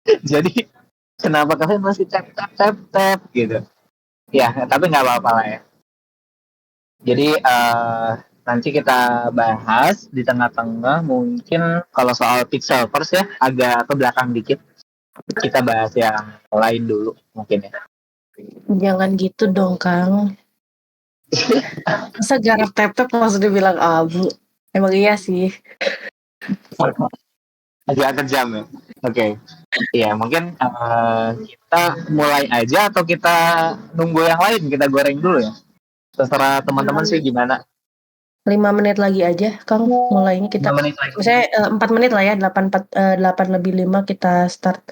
Jadi kenapa kalian masih tap gitu? Ya, tapi nggak apa-apa lah ya. Jadi nanti kita bahas di tengah-tengah, mungkin kalau soal pixel first ya agak ke belakang dikit. Kita bahas yang lain dulu mungkin ya. Jangan gitu dong, Kang. Masa jarak tap-tap langsung dibilang abu? Emang iya sih. Agak kejam ya. Oke. Iya, mungkin kita mulai aja atau kita nunggu yang lain, kita goreng dulu ya. Terserah teman-teman sih gimana. 5 menit lagi aja, Kang. Mulainya kita. 5 menit lagi. Misalnya 4 menit lah ya, 8 lebih 5 kita start.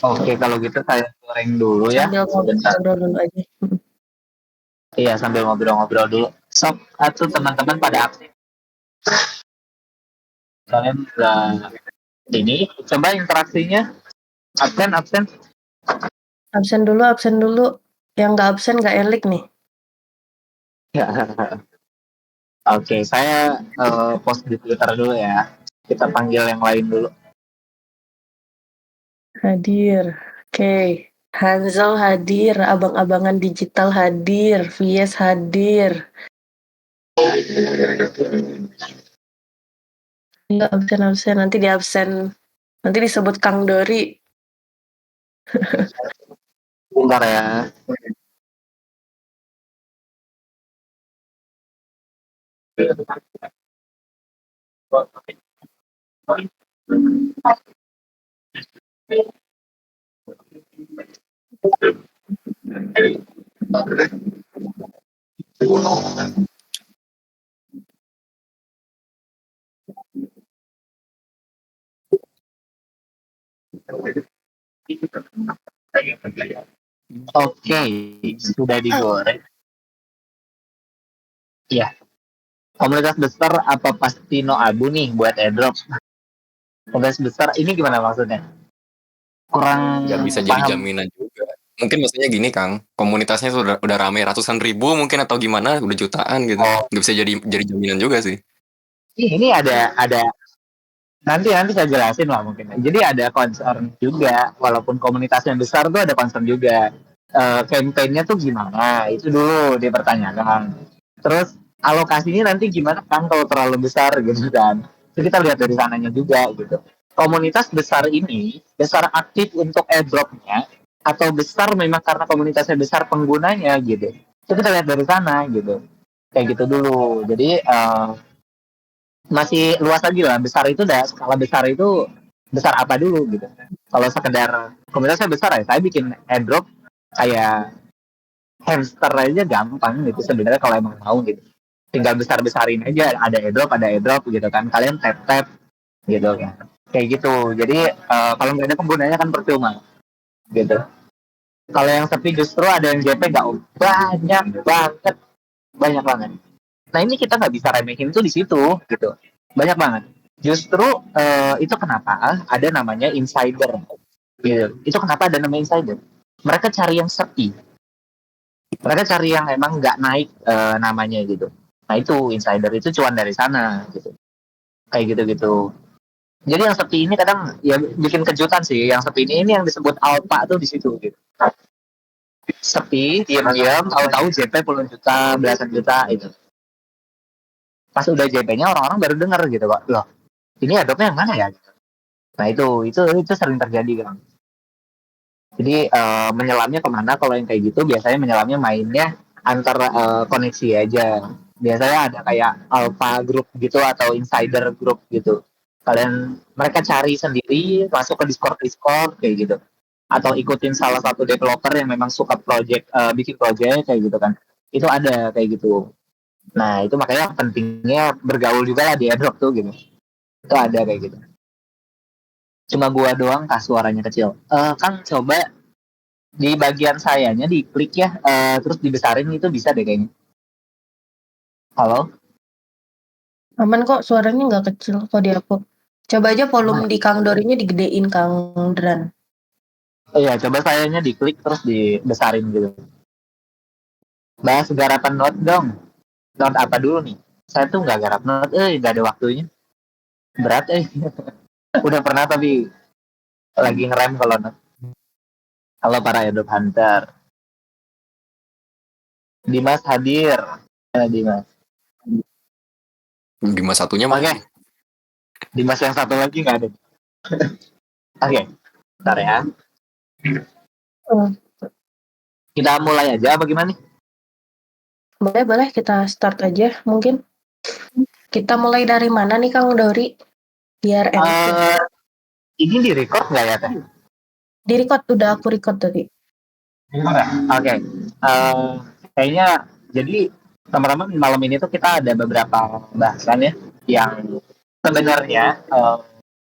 Oke, kalau gitu saya goreng dulu ya. Sambil ngobrol dulu aja. Iya, sambil ngobrol-ngobrol dulu. Sok, atau teman-teman pada aktif. Kalian udah ini, coba interaksinya. Absen. Absen dulu. Yang nggak absen nggak elik nih. Oke, saya post di Twitter dulu ya. Kita panggil yang lain dulu. Hadir. Oke. Hansel hadir, abang-abangan digital hadir, Vies hadir. Iya, absen. Nanti di absen. Nanti disebut Kang Dori. Bentar ya. Oke, sudah digoreng. Iya. Komunitas besar apa pasti no abu nih buat airdrop? Komunitas besar ini gimana maksudnya? Kurang nggak bisa jadi jaminan juga. Mungkin maksudnya gini, Kang, komunitasnya tuh udah rame ratusan ribu mungkin atau gimana, udah jutaan gitu. Nggak bisa jadi jaminan juga sih. Ini ada nanti saya jelasin lah mungkin. Jadi ada concern juga, walaupun komunitasnya besar tuh ada concern juga. Campaign-nya tuh gimana? Itu dulu dipertanyakan. Terus alokasinya nanti gimana kan kalau terlalu besar gitu kan? Jadi kita lihat dari sananya juga gitu. Komunitas besar ini besar aktif untuk airdrop-nya atau besar memang karena komunitasnya besar penggunanya gitu. Itu kita lihat dari sana gitu. Kayak gitu dulu. Jadi masih luas lagi lah. Besar itu udah skala besar itu besar apa dulu gitu. Kalau sekedar komunitasnya besar ya saya bikin airdrop kayak hamster aja gampang gitu sebenarnya kalau emang mau gitu. Tinggal besar-besarin aja, ada airdrop gitu kan. Kalian tap gitu kan. Kayak gitu. Jadi kalau nggak ada penggunanya kan percuma gitu. Kalau yang sepi justru ada yang JP nggak banyak banget. Nah ini kita nggak bisa remehin tuh di situ gitu, banyak banget. Justru itu kenapa ada namanya insider gitu. Itu kenapa ada namanya insider. Mereka cari yang sepi, mereka cari yang emang nggak naik namanya gitu. Nah itu insider itu cuan dari sana gitu, kayak gitu. Jadi yang sepi ini kadang ya bikin kejutan sih. Yang sepi ini yang disebut alpha tuh di situ gitu. Sepi, diam-diam, tahu-tahu JP puluhan juta, belasan juta itu. Pas udah JP-nya orang-orang baru dengar gitu kok. Loh, ini adopnya yang mana ya? Nah itu sering terjadi kan. Jadi menyelamnya kemana kalau yang kayak gitu biasanya menyelamnya mainnya antar koneksi aja. Biasanya ada kayak alpha group gitu atau insider group gitu. Mereka cari sendiri masuk ke Discord kayak gitu. Atau ikutin salah satu developer yang memang suka bikin project kayak gitu kan. Itu ada kayak gitu. Nah itu makanya pentingnya bergaul juga lah di airdrop tuh gitu. Itu ada kayak gitu. Cuma gua doang suaranya kecil. Kan coba di bagian sayanya diklik ya, terus dibesarin itu bisa deh kayaknya. Halo? Aman kok, suaranya nggak kecil kok di aku. Coba aja volume di Kang Dorinya digedein, Kang Dran. Iya, coba sayanya diklik terus dibesarin gitu. Bahas garapan Note dong. Note apa dulu nih? Saya tuh nggak garap Note, nggak ada waktunya. Berat, Udah pernah tapi Lagi ngerem kalau halo para airdrop hunter. Dimas hadir. Dimas. Dimas satunya mah. Oke. Dimas yang satu lagi nggak ada. Oke. Bentar ya. Kita mulai aja apa gimana nih? Boleh kita start aja mungkin. Kita mulai dari mana nih Kang Dori? Biar enak. Ini di record nggak ya Teh? Di record, udah aku record tadi. Oke. Kayaknya jadi teman-teman malam ini tuh kita ada beberapa bahasan ya yang sebenarnya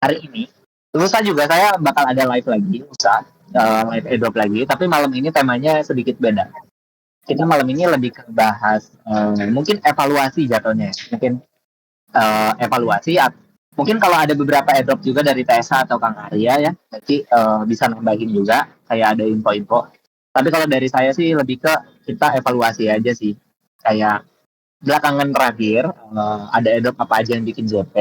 hari ini lusa juga saya bakal ada live lagi, lusa live airdrop lagi, tapi malam ini temanya sedikit beda. Kita malam ini lebih ke bahas mungkin evaluasi jatuhnya, mungkin evaluasi. Mungkin kalau ada beberapa airdrop juga dari TSA atau Kang Arya ya, nanti bisa nambahin juga kayak ada info-info. Tapi kalau dari saya sih lebih ke kita evaluasi aja sih. Kayak belakangan terakhir ada airdrop apa aja yang bikin JP,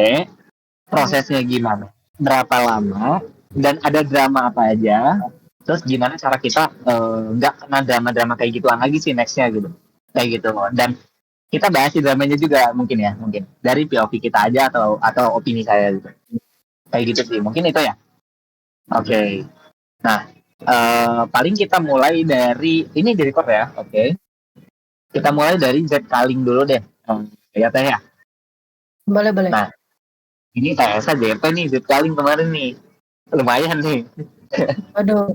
prosesnya gimana, berapa lama, dan ada drama apa aja. Terus gimana cara kita nggak kena drama-drama kayak gituan lagi sih nextnya gitu. Kayak gitu. Dan kita bahas di dramanya juga mungkin dari POV kita aja atau opini saya gitu. Kayak gitu sih. Mungkin itu ya. Oke. Nah, paling kita mulai dari ini di record ya. Oke. Kita mulai dari Z Kaling dulu deh. Ya Teh ya. Boleh. Nah, ini TSA JP nih Z Kaling kemarin nih. Lumayan nih. Aduh.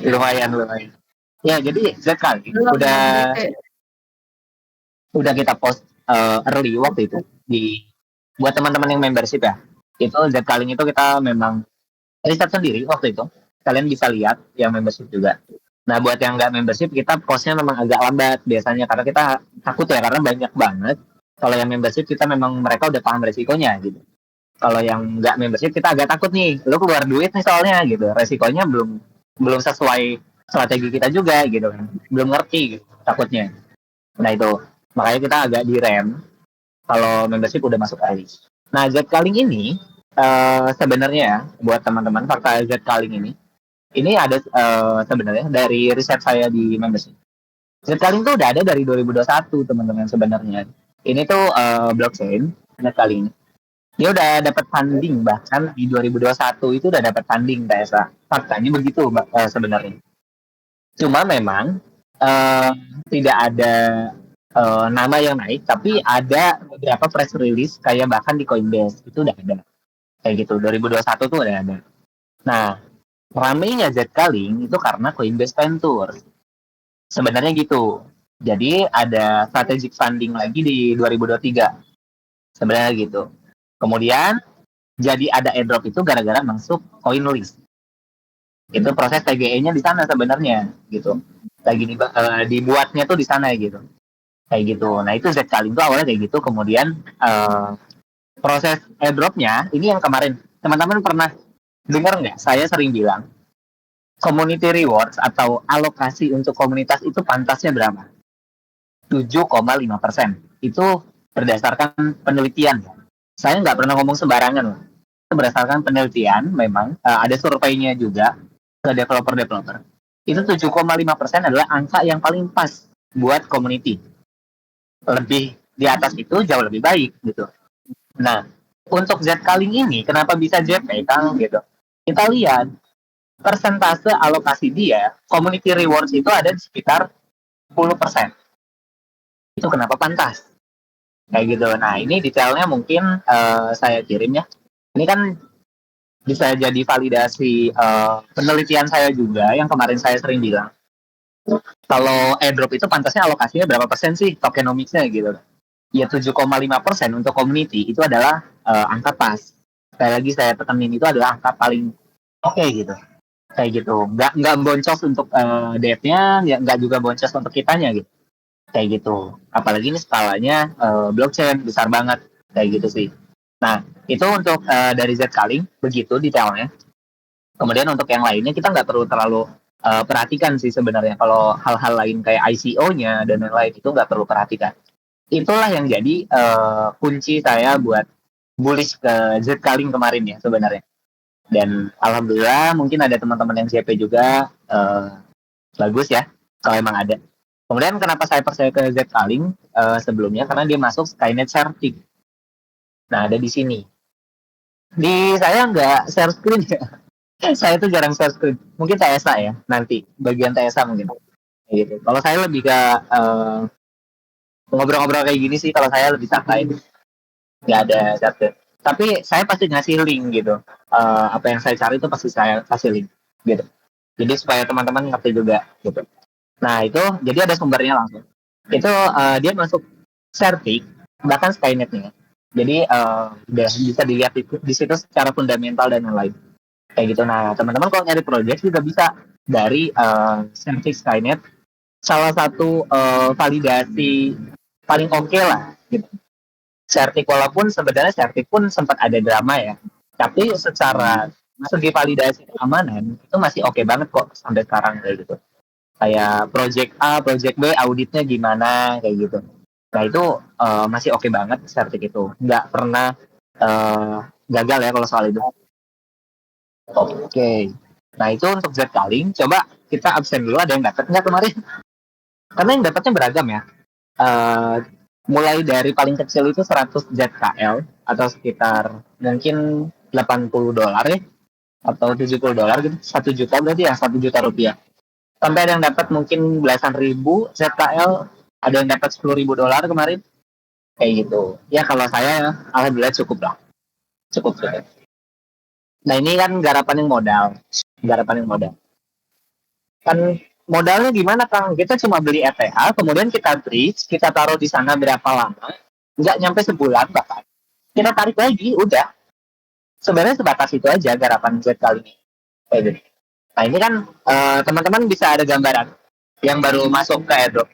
lumayan. Ya, jadi Z Kaling udah kita post early waktu itu buat teman-teman yang membership ya. Itu Z Kaling itu kita memang riset sendiri waktu itu. Kalian bisa lihat yang membership juga. Nah, buat yang nggak membership, kita postnya memang agak lambat biasanya karena kita takut ya, karena banyak banget. Kalau yang membership kita memang mereka udah paham resikonya gitu. Kalau yang nggak membership kita agak takut nih, lu keluar duit nih soalnya gitu. Resikonya belum sesuai strategi kita juga gitu kan. Belum ngerti gitu, takutnya. Nah itu, makanya kita agak direm kalau membership udah masuk kali. Nah, Z Kaling ini sebenarnya ya, buat teman-teman, fakta Z Kaling ini ada sebenarnya dari riset saya di membership. Z Kaling tuh udah ada dari 2021 teman-teman sebenarnya. Ini tuh blockchain Z Kaling. Dia udah dapat funding, bahkan di 2021 itu udah dapat funding TSA. Faktanya begitu sebenarnya. Cuma memang tidak ada nama yang naik, tapi ada beberapa press release kayak bahkan di Coinbase itu udah ada. Kayak gitu, 2021 tuh udah ada. Nah, ramainya Z Kaling itu karena Coinbase Venture. Sebenarnya gitu. Jadi ada strategic funding lagi di 2023. Sebenarnya gitu. Kemudian jadi ada airdrop itu gara-gara masuk CoinList. Itu proses TGE-nya di sana sebenarnya gitu. Lagi dibuatnya tuh di sana gitu. Kayak gitu. Nah, itu Z Kaling tuh awalnya kayak gitu. Kemudian proses airdropnya ini yang kemarin teman-teman pernah dengar nggak? Saya sering bilang community rewards atau alokasi untuk komunitas itu pantasnya berapa? 7,5%. Itu berdasarkan penelitian. Saya nggak pernah ngomong sembarangan loh. Itu berdasarkan penelitian, memang ada surveinya juga ke developer. Itu 7,5% adalah angka yang paling pas buat community. Lebih di atas itu jauh lebih baik gitu. Nah, untuk Z Kaling ini kenapa bisa JP Kang gitu? Kita lihat persentase alokasi dia, community rewards itu ada di sekitar 10%. Itu kenapa pantas? Kayak gitu. Nah, ini detailnya mungkin saya kirim ya. Ini kan bisa jadi validasi penelitian saya juga yang kemarin saya sering bilang. Kalau airdrop itu pantasnya alokasinya berapa persen sih tokenomicsnya gitu. Ya 7,5% untuk community itu adalah angka pas. Sekali lagi saya tekanin itu adalah angka paling oke gitu. Kayak gitu. Nggak boncos untuk debt-nya, nggak juga boncos untuk kitanya gitu. Kayak gitu. Apalagi ini skalanya blockchain besar banget. Kayak gitu sih. Nah, itu untuk dari Z Kaling, begitu detailnya. Kemudian untuk yang lainnya kita nggak perlu terlalu perhatikan sih sebenarnya. Kalau hal-hal lain kayak ICO-nya dan lain-lain itu nggak perlu perhatikan. Itulah yang jadi kunci saya buat bullish ke Z Kaling kemarin ya sebenarnya. Dan alhamdulillah mungkin ada teman-teman yang JP juga bagus ya kalau emang ada. Kemudian kenapa saya percaya ke Zcaling sebelumnya karena dia masuk Skynet Certic. Nah ada di sini. Di saya nggak share screen ya. Saya tuh jarang share screen. Mungkin TSA ya nanti bagian TSA mungkin. Gitu. Kalau saya lebih ke ngobrol-ngobrol kayak gini sih. Kalau saya lebih santai. Nggak ada chat. Tapi saya pasti ngasih link gitu. Apa yang saya cari itu pasti saya kasih link gitu. Jadi supaya teman-teman ngerti juga gitu. Nah itu jadi ada sumbernya langsung. Itu dia masuk Certic bahkan Skynet nih. Jadi udah bisa dilihat di situ secara fundamental dan lain-lain. Kayak gitu. Nah teman-teman kalau nyari project juga bisa dari Certic Skynet. Salah satu validasi paling oke lah gitu. Certic walaupun sebenarnya Certic pun sempat ada drama ya, tapi secara segi validasi keamanan itu masih oke banget kok sampai sekarang kayak gitu. Kayak project A, project B auditnya gimana kayak gitu. Nah itu masih oke banget Certic itu, nggak pernah gagal ya kalau soal itu. Oke. Nah itu untuk Zcaling, coba kita absen dulu ada yang dapat nggak kemarin? Karena yang dapatnya beragam ya. Mulai dari paling kecil itu 100 ZKL atau sekitar mungkin $80 ya atau $70 gitu, 1 juta berarti ya 1 juta rupiah. Sampai ada yang dapat mungkin belasan ribu ZKL, ada yang dapat $10.000 kemarin kayak gitu. Ya kalau saya alhamdulillah cukup lah, cukup. Nah ini kan garapan yang modal. Kan modalnya gimana Kang? Kita cuma beli ETH, kemudian kita bridge, kita taruh di sana berapa lama? Nggak nyampe sebulan bahkan. Kita tarik lagi, udah. Sebenarnya sebatas itu aja garapan Z kali ini. Kayak gitu. Nah ini kan teman-teman bisa ada gambaran yang baru masuk ke airdrop.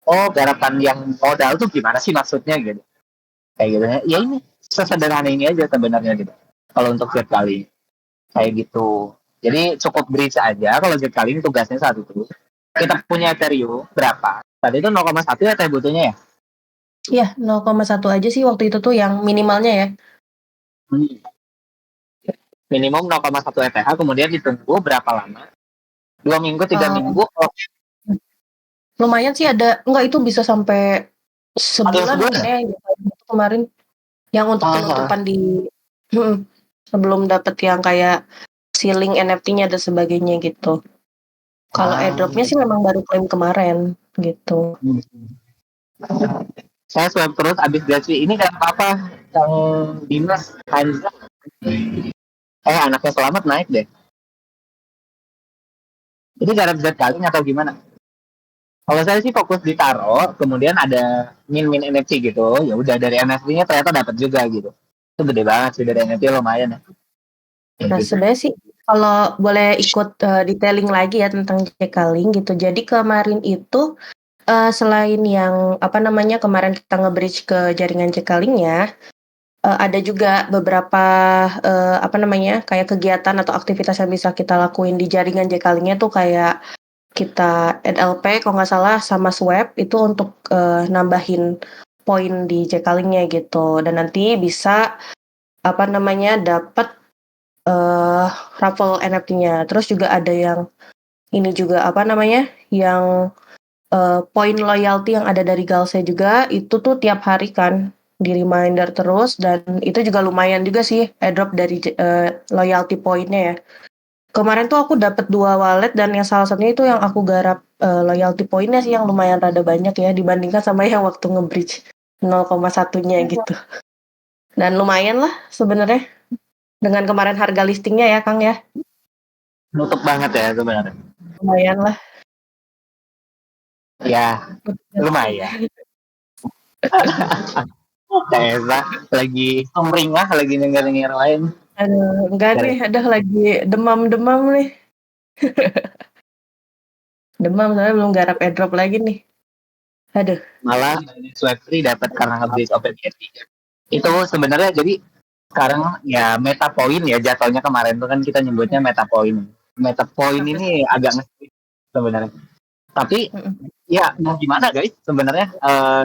Oh garapan yang modal tuh gimana sih maksudnya gitu? Kayak gitu. Ya ini sesederhana ini aja sebenarnya gitu. Kalau untuk Z kali kayak gitu. Jadi cukup bridge aja kalau Z kali ini tugasnya satu terus. Kita punya Ethereum berapa? Tadi itu 0,1 ya teh butuhnya ya? Iya, 0,1 aja sih waktu itu tuh yang minimalnya ya. Minimum 0,1 ETH, kemudian ditunggu berapa lama? 2 minggu, 3 minggu? Lumayan sih ada, enggak itu bisa sampai sebulan mungkin ya kemarin. Yang untuk penutupan di sebelum dapat yang kayak sealing NFT-nya dan sebagainya gitu. Kalau airdropnya sih memang baru claim kemarin gitu. Saya swipe terus abis gaji ini kan apa yang Dimas Hanza anaknya Selamat naik deh. Ini garap Zcaling atau gimana? Kalau saya sih fokus di taro, kemudian ada min NFT gitu. Ya udah dari NFT-nya ternyata dapat juga gitu. Itu gede banget sih dari NFT lumayan ya. Nah gitu. Sebenarnya sih kalau boleh ikut detailing lagi ya tentang Zcaling gitu. Jadi kemarin itu selain yang kemarin kita nge-bridge ke jaringan Zcaling-nya, ada juga beberapa kayak kegiatan atau aktivitas yang bisa kita lakuin di jaringan Zcaling-nya tuh kayak kita NLP kalau nggak salah sama swap itu untuk nambahin poin di Zcaling-nya gitu, dan nanti bisa dapat raffle NFT-nya. Terus juga ada yang ini juga yang poin loyalty yang ada dari Galse juga itu tuh tiap hari kan di reminder terus, dan itu juga lumayan juga sih airdrop dari loyalty poinnya ya. Kemarin tuh aku dapat 2 wallet dan yang salah satunya itu yang aku garap loyalty poinnya sih yang lumayan rada banyak ya dibandingkan sama yang waktu nge-bridge 0,1-nya gitu. Dan lumayan lah sebenarnya dengan kemarin harga listingnya ya Kang ya. Nutup banget ya sebenarnya. Lumayan lah. Ya, lumayan. Teza lagi sumringah lagi denger lain. Aduh, enggak nih, lagi demam-demam nih. Demam soalnya belum garap airdrop lagi nih. Aduh. Malah Swap3 dapat karena nge-bridge OpenBSD. Itu sebenarnya jadi sekarang ya meta point ya jatuhnya kemarin tuh kan kita nyebutnya meta point. Meta point ini agak nge-bridge sebenarnya. Tapi ya mau gimana guys sebenarnya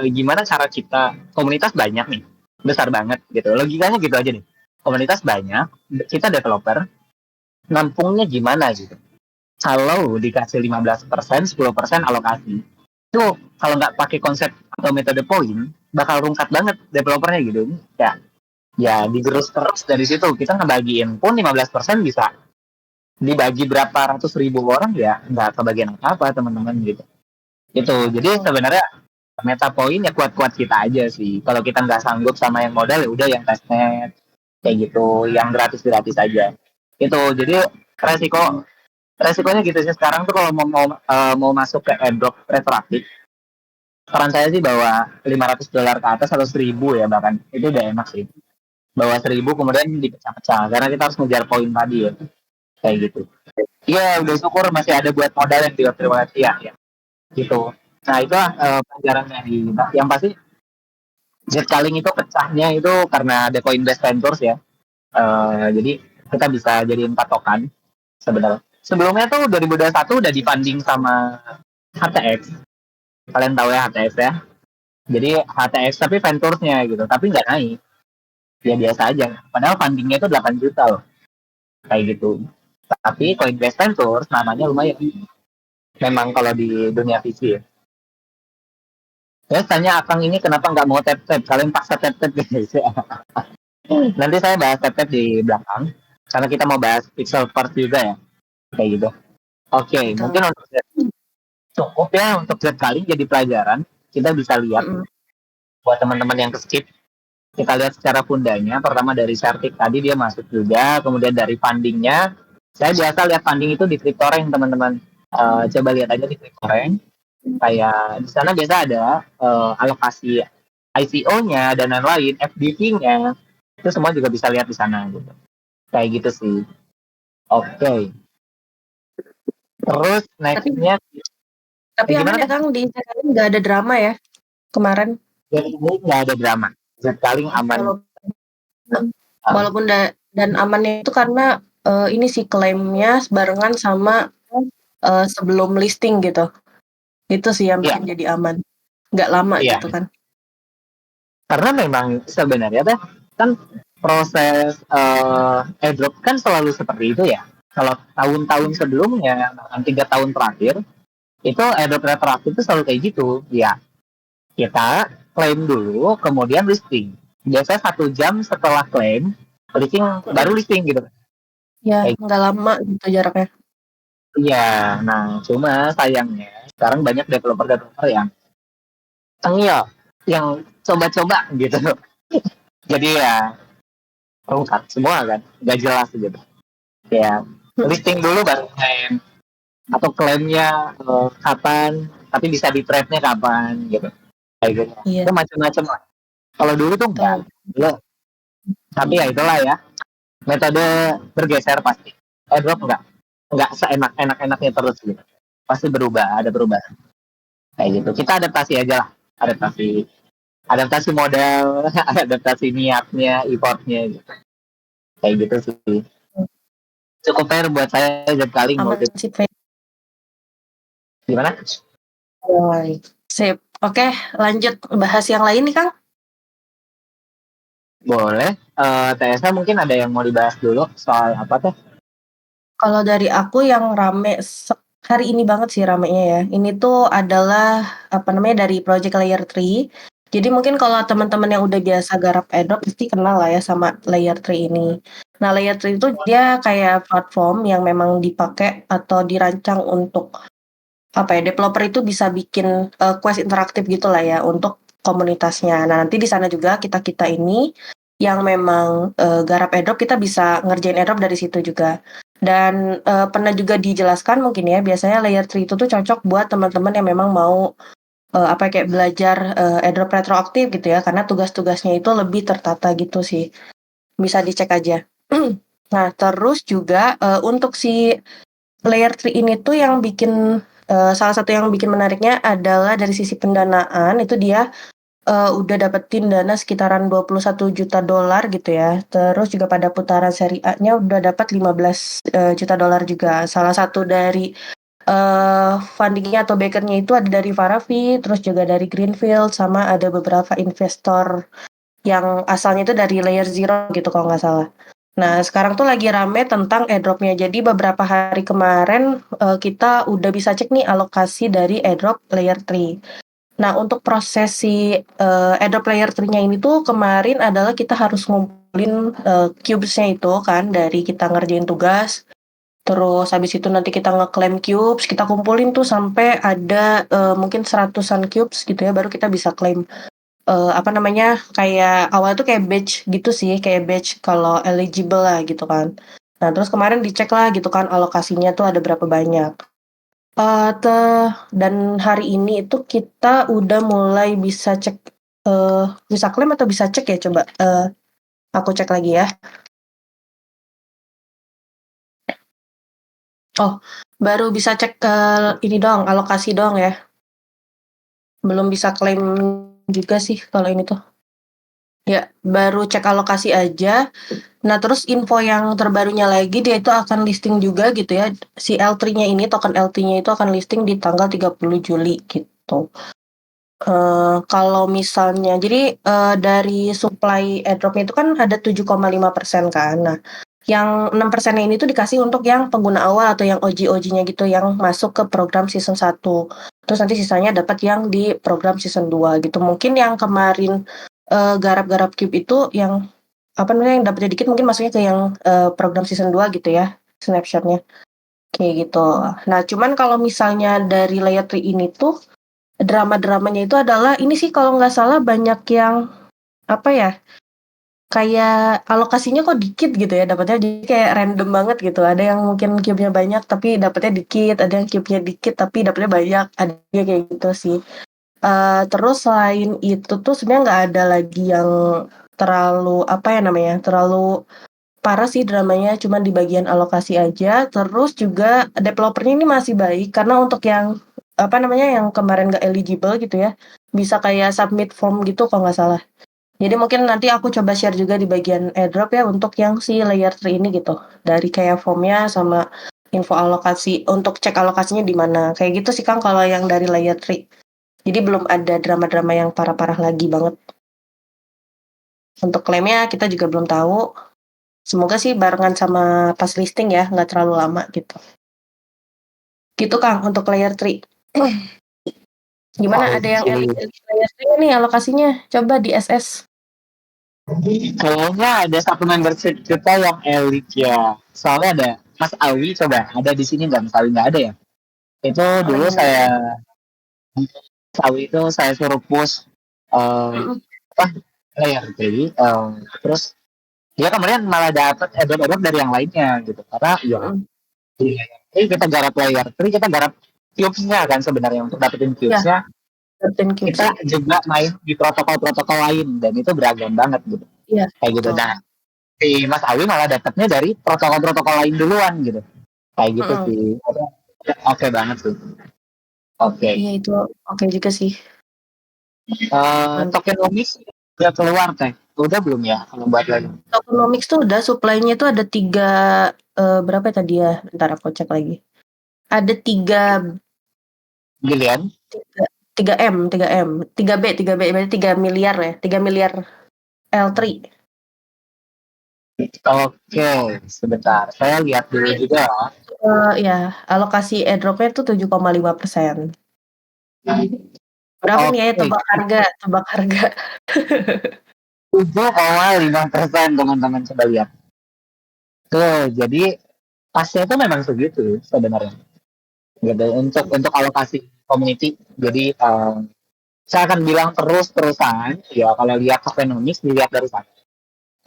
gimana cara kita komunitas banyak nih besar banget gitu logikanya gitu aja nih komunitas banyak, kita developer, nampungnya gimana gitu. Kalau dikasih 15%, 10% alokasi, itu kalau nggak pakai konsep atau metode poin, bakal rungkat banget developernya gitu. Ya digerus terus dari situ. Kita ngebagiin pun 15% bisa dibagi berapa ratus ribu orang, ya nggak kebagian apa-apa teman-teman gitu. Itu jadi sebenarnya meta poin ya kuat-kuat kita aja sih. Kalau kita nggak sanggup sama yang modal, ya udah yang testnet kayak gitu, yang gratis-gratis aja. Itu jadi resikonya gitu sih sekarang tuh. Kalau mau masuk ke airdrop retroaktif, saran saya sih bawa $500 ke atas atau 1.000 ya, bahkan itu udah enak sih. Bawa 1.000 kemudian dipecah-pecah karena kita harus ngejar poin tadi ya, kayak gitu. Iya, udah syukur masih ada buat modal yang di wallet ya gitu. Nah itu pelajaran dari yang pasti Zcaling itu pecahnya itu karena ada Coinbase Ventures ya. Jadi kita bisa jadiin patokan sebenarnya. Sebelumnya tuh 2021 udah difunding sama HTX. Kalian tahu ya HTX ya. Jadi HTX tapi Ventures-nya gitu, tapi nggak naik. Ya biasa aja. Padahal fundingnya itu 8 juta loh. Kayak gitu. Tapi Coinbase Ventures namanya lumayan. Memang kalau di dunia VC ya. Saya tanya Akang ini kenapa nggak mau tap-tap? Kalian paksa tap-tap guys. Nanti saya bahas tap-tap di belakang. Karena kita mau bahas pixel part juga ya. Kayak gitu. Oke, mungkin untuk cukup ya untuk sekali jadi pelajaran. Kita bisa lihat buat teman-teman yang skip. Kita lihat secara fundanya. Pertama dari Certic tadi dia masuk juga. Kemudian dari fundingnya. Saya biasa lihat funding itu di Cryptoreng teman-teman. Coba lihat aja di Cryptoreng. Kayak di sana biasa ada alokasi ICO-nya dan lain-lain, FDV-nya, itu semua juga bisa lihat di sana gitu. Kayak gitu sih. Oke. Terus nextnya. Tapi aman ya Kang, di Zcaling nggak ada drama ya kemarin? Jadi nggak ada drama. Zcaling aman. Walaupun dan amannya itu karena ini sih klaimnya barengan sama sebelum listing gitu. Itu sih yang bikin jadi aman. Nggak lama gitu kan. Karena memang sebenarnya kan proses airdrop kan selalu seperti itu ya. Kalau tahun-tahun sebelumnya, 3 tahun terakhir, itu airdrop retroaktif itu selalu kayak gitu. Ya, kita klaim dulu, kemudian listing. Biasanya 1 jam setelah klaim, baru listing gitu. Ya, nggak lama gitu jaraknya. Iya, nah cuma sayangnya sekarang banyak developer yang tengil, yang coba-coba gitu. Jadi ya rungkat semua kan, nggak jelas gitu. Ya listing dulu baru klaim, atau klaimnya kapan, tapi bisa di trade-nya kapan gitu. Kayak gitu. Iya. Itu macam-macam lah. Kalau dulu tuh enggak. Tapi ya itulah ya. Metode bergeser pasti. Airdrop enggak seenak-enaknya terus gitu. Pasti berubah, ada perubahan. Kayak gitu. Kita adaptasi aja lah. Adaptasi modal, adaptasi niatnya, effortnya gitu. Kayak gitu sih. Cukup fair buat saya Zcaling. Gimana? Sip. Oke, lanjut bahas yang lain nih Kang. Boleh. TSA mungkin ada yang mau dibahas dulu soal apa tuh? Kalau dari aku yang rame hari ini banget sih ramenya ya. Ini tuh adalah dari Project Layer 3. Jadi mungkin kalau teman-teman yang udah biasa garap airdrop pasti kenal lah ya sama Layer 3 ini. Nah, Layer 3 itu dia kayak platform yang memang dipakai atau dirancang untuk developer itu bisa bikin quest interaktif gitu lah ya untuk komunitasnya. Nah, nanti di sana juga kita ini yang memang garap airdrop kita bisa ngerjain airdrop dari situ juga. Dan pernah juga dijelaskan mungkin ya, biasanya Layer 3 itu tuh cocok buat teman-teman yang memang mau kayak belajar airdrop retroaktif gitu ya, karena tugas-tugasnya itu lebih tertata gitu sih. Bisa dicek aja. Nah, terus juga untuk si Layer 3 ini tuh yang bikin salah satu yang bikin menariknya adalah dari sisi pendanaan itu dia udah dapetin dana sekitaran $21 juta gitu ya. Terus juga pada putaran seri A-nya udah dapat $15 juta juga. Salah satu dari fundingnya atau backernya itu ada dari Faravi, terus juga dari Greenfield, sama ada beberapa investor yang asalnya itu dari layer 0 gitu kalau nggak salah. Nah, sekarang tuh lagi rame tentang airdrop-nya. Jadi beberapa hari kemarin kita udah bisa cek nih alokasi dari airdrop layer 3. Nah, untuk proses si airdrop layer 3-nya ini tuh kemarin adalah kita harus ngumpulin cubes-nya itu kan dari kita ngerjain tugas. Terus habis itu nanti kita ngeklaim cubes, kita kumpulin tuh sampai ada mungkin 100-an cubes gitu ya, baru kita bisa klaim apa namanya, kayak awalnya tuh kayak badge gitu sih, kayak badge kalau eligible lah gitu kan. Nah, terus kemarin dicek lah gitu kan alokasinya tuh ada berapa banyak. Dan hari ini itu kita udah mulai bisa cek, bisa klaim atau bisa cek ya coba, aku cek lagi ya. Oh, baru bisa cek ini doang, alokasi doang ya. Belum bisa klaim juga sih kalau ini tuh. Ya, baru cek alokasi aja. Nah, terus info yang terbarunya lagi dia itu akan listing juga gitu ya. Si L3-nya ini, token L3-nya itu akan listing di tanggal 30 Juli gitu. Kalau misalnya jadi dari supply airdrop-nya itu kan ada 7,5% kan. Nah, yang 6% ini tuh dikasih untuk yang pengguna awal atau yang OG-OG-nya gitu yang masuk ke program season 1. Terus nanti sisanya dapat yang di program season 2 gitu. Mungkin yang kemarin garap-garap cube itu yang apa namanya yang dapetnya dikit mungkin masuknya ke yang program season 2 gitu ya snapshotnya kayak gitu. Nah, cuman kalau misalnya dari layer 3 ini tuh drama-dramanya itu adalah ini sih kalau nggak salah banyak yang apa ya, kayak alokasinya kok dikit gitu ya dapatnya, jadi kayak random banget gitu. Ada yang mungkin cube-nya banyak tapi dapatnya dikit, ada yang cube-nya dikit tapi dapatnya banyak, ada kayak gitu sih. Terus selain itu tuh sebenarnya nggak ada lagi yang terlalu apa ya namanya, terlalu parah sih dramanya, cuman di bagian alokasi aja. Terus juga developernya ini masih baik karena untuk yang apa namanya yang kemarin nggak eligible gitu ya, bisa kayak submit form gitu kalau nggak salah. Jadi mungkin nanti aku coba share juga di bagian airdrop ya untuk yang si layer 3 ini gitu. Dari kayak formnya sama info alokasi untuk cek alokasinya di mana. Kayak gitu sih Kang kalau yang dari layer 3. Jadi belum ada drama-drama yang parah-parah lagi banget. Untuk klaimnya kita juga belum tahu. Semoga sih barengan sama pas listing ya, nggak terlalu lama gitu. Gitu Kang untuk layer 3. Gimana ada yang Oke. layer 3 nih alokasinya? Coba di SS. Kayaknya ada satu membership kita yang elite ya. Soalnya ada Mas Awi, coba ada di sini nggak? Mas Awi nggak ada ya? Itu dulu saya Mas Awi itu saya suruh push apa layer 3, terus dia kemarin malah dapat airdrop dari yang lainnya gitu. Karena ya kita garap layer 3, kita garap cubes-nya kan sebenarnya untuk dapetin cubes-nya. Kita juga main di protokol-protokol lain dan itu beragam banget gitu. Iya. Kayak gitu. Nah, si Mas Awi malah dapatnya dari protokol-protokol lain duluan gitu. Kayak gitu sih. Oke banget sih. Oke. Iya itu oke juga sih. Tokenomics udah keluar teh. Udah belum ya kalau buat lagi? Tokenomics tuh udah supply-nya tuh ada 3 berapa tadi ya? Bentar aku cek lagi. Ada 3 Gilian? 3M, 3B berarti 3 miliar ya. 3 miliar L3. Oke, sebentar. Saya lihat dulu juga. Ya, alokasi airdrop-nya tuh 7,5%. Berapa nih ya tebak harga? 7,5% teman-teman coba lihat. Tuh, jadi pasnya itu memang segitu sebenarnya. Gitu. Untuk alokasi community. Jadi saya akan bilang terus-terusan ya kalau lihat tokenomics dilihat dari sana.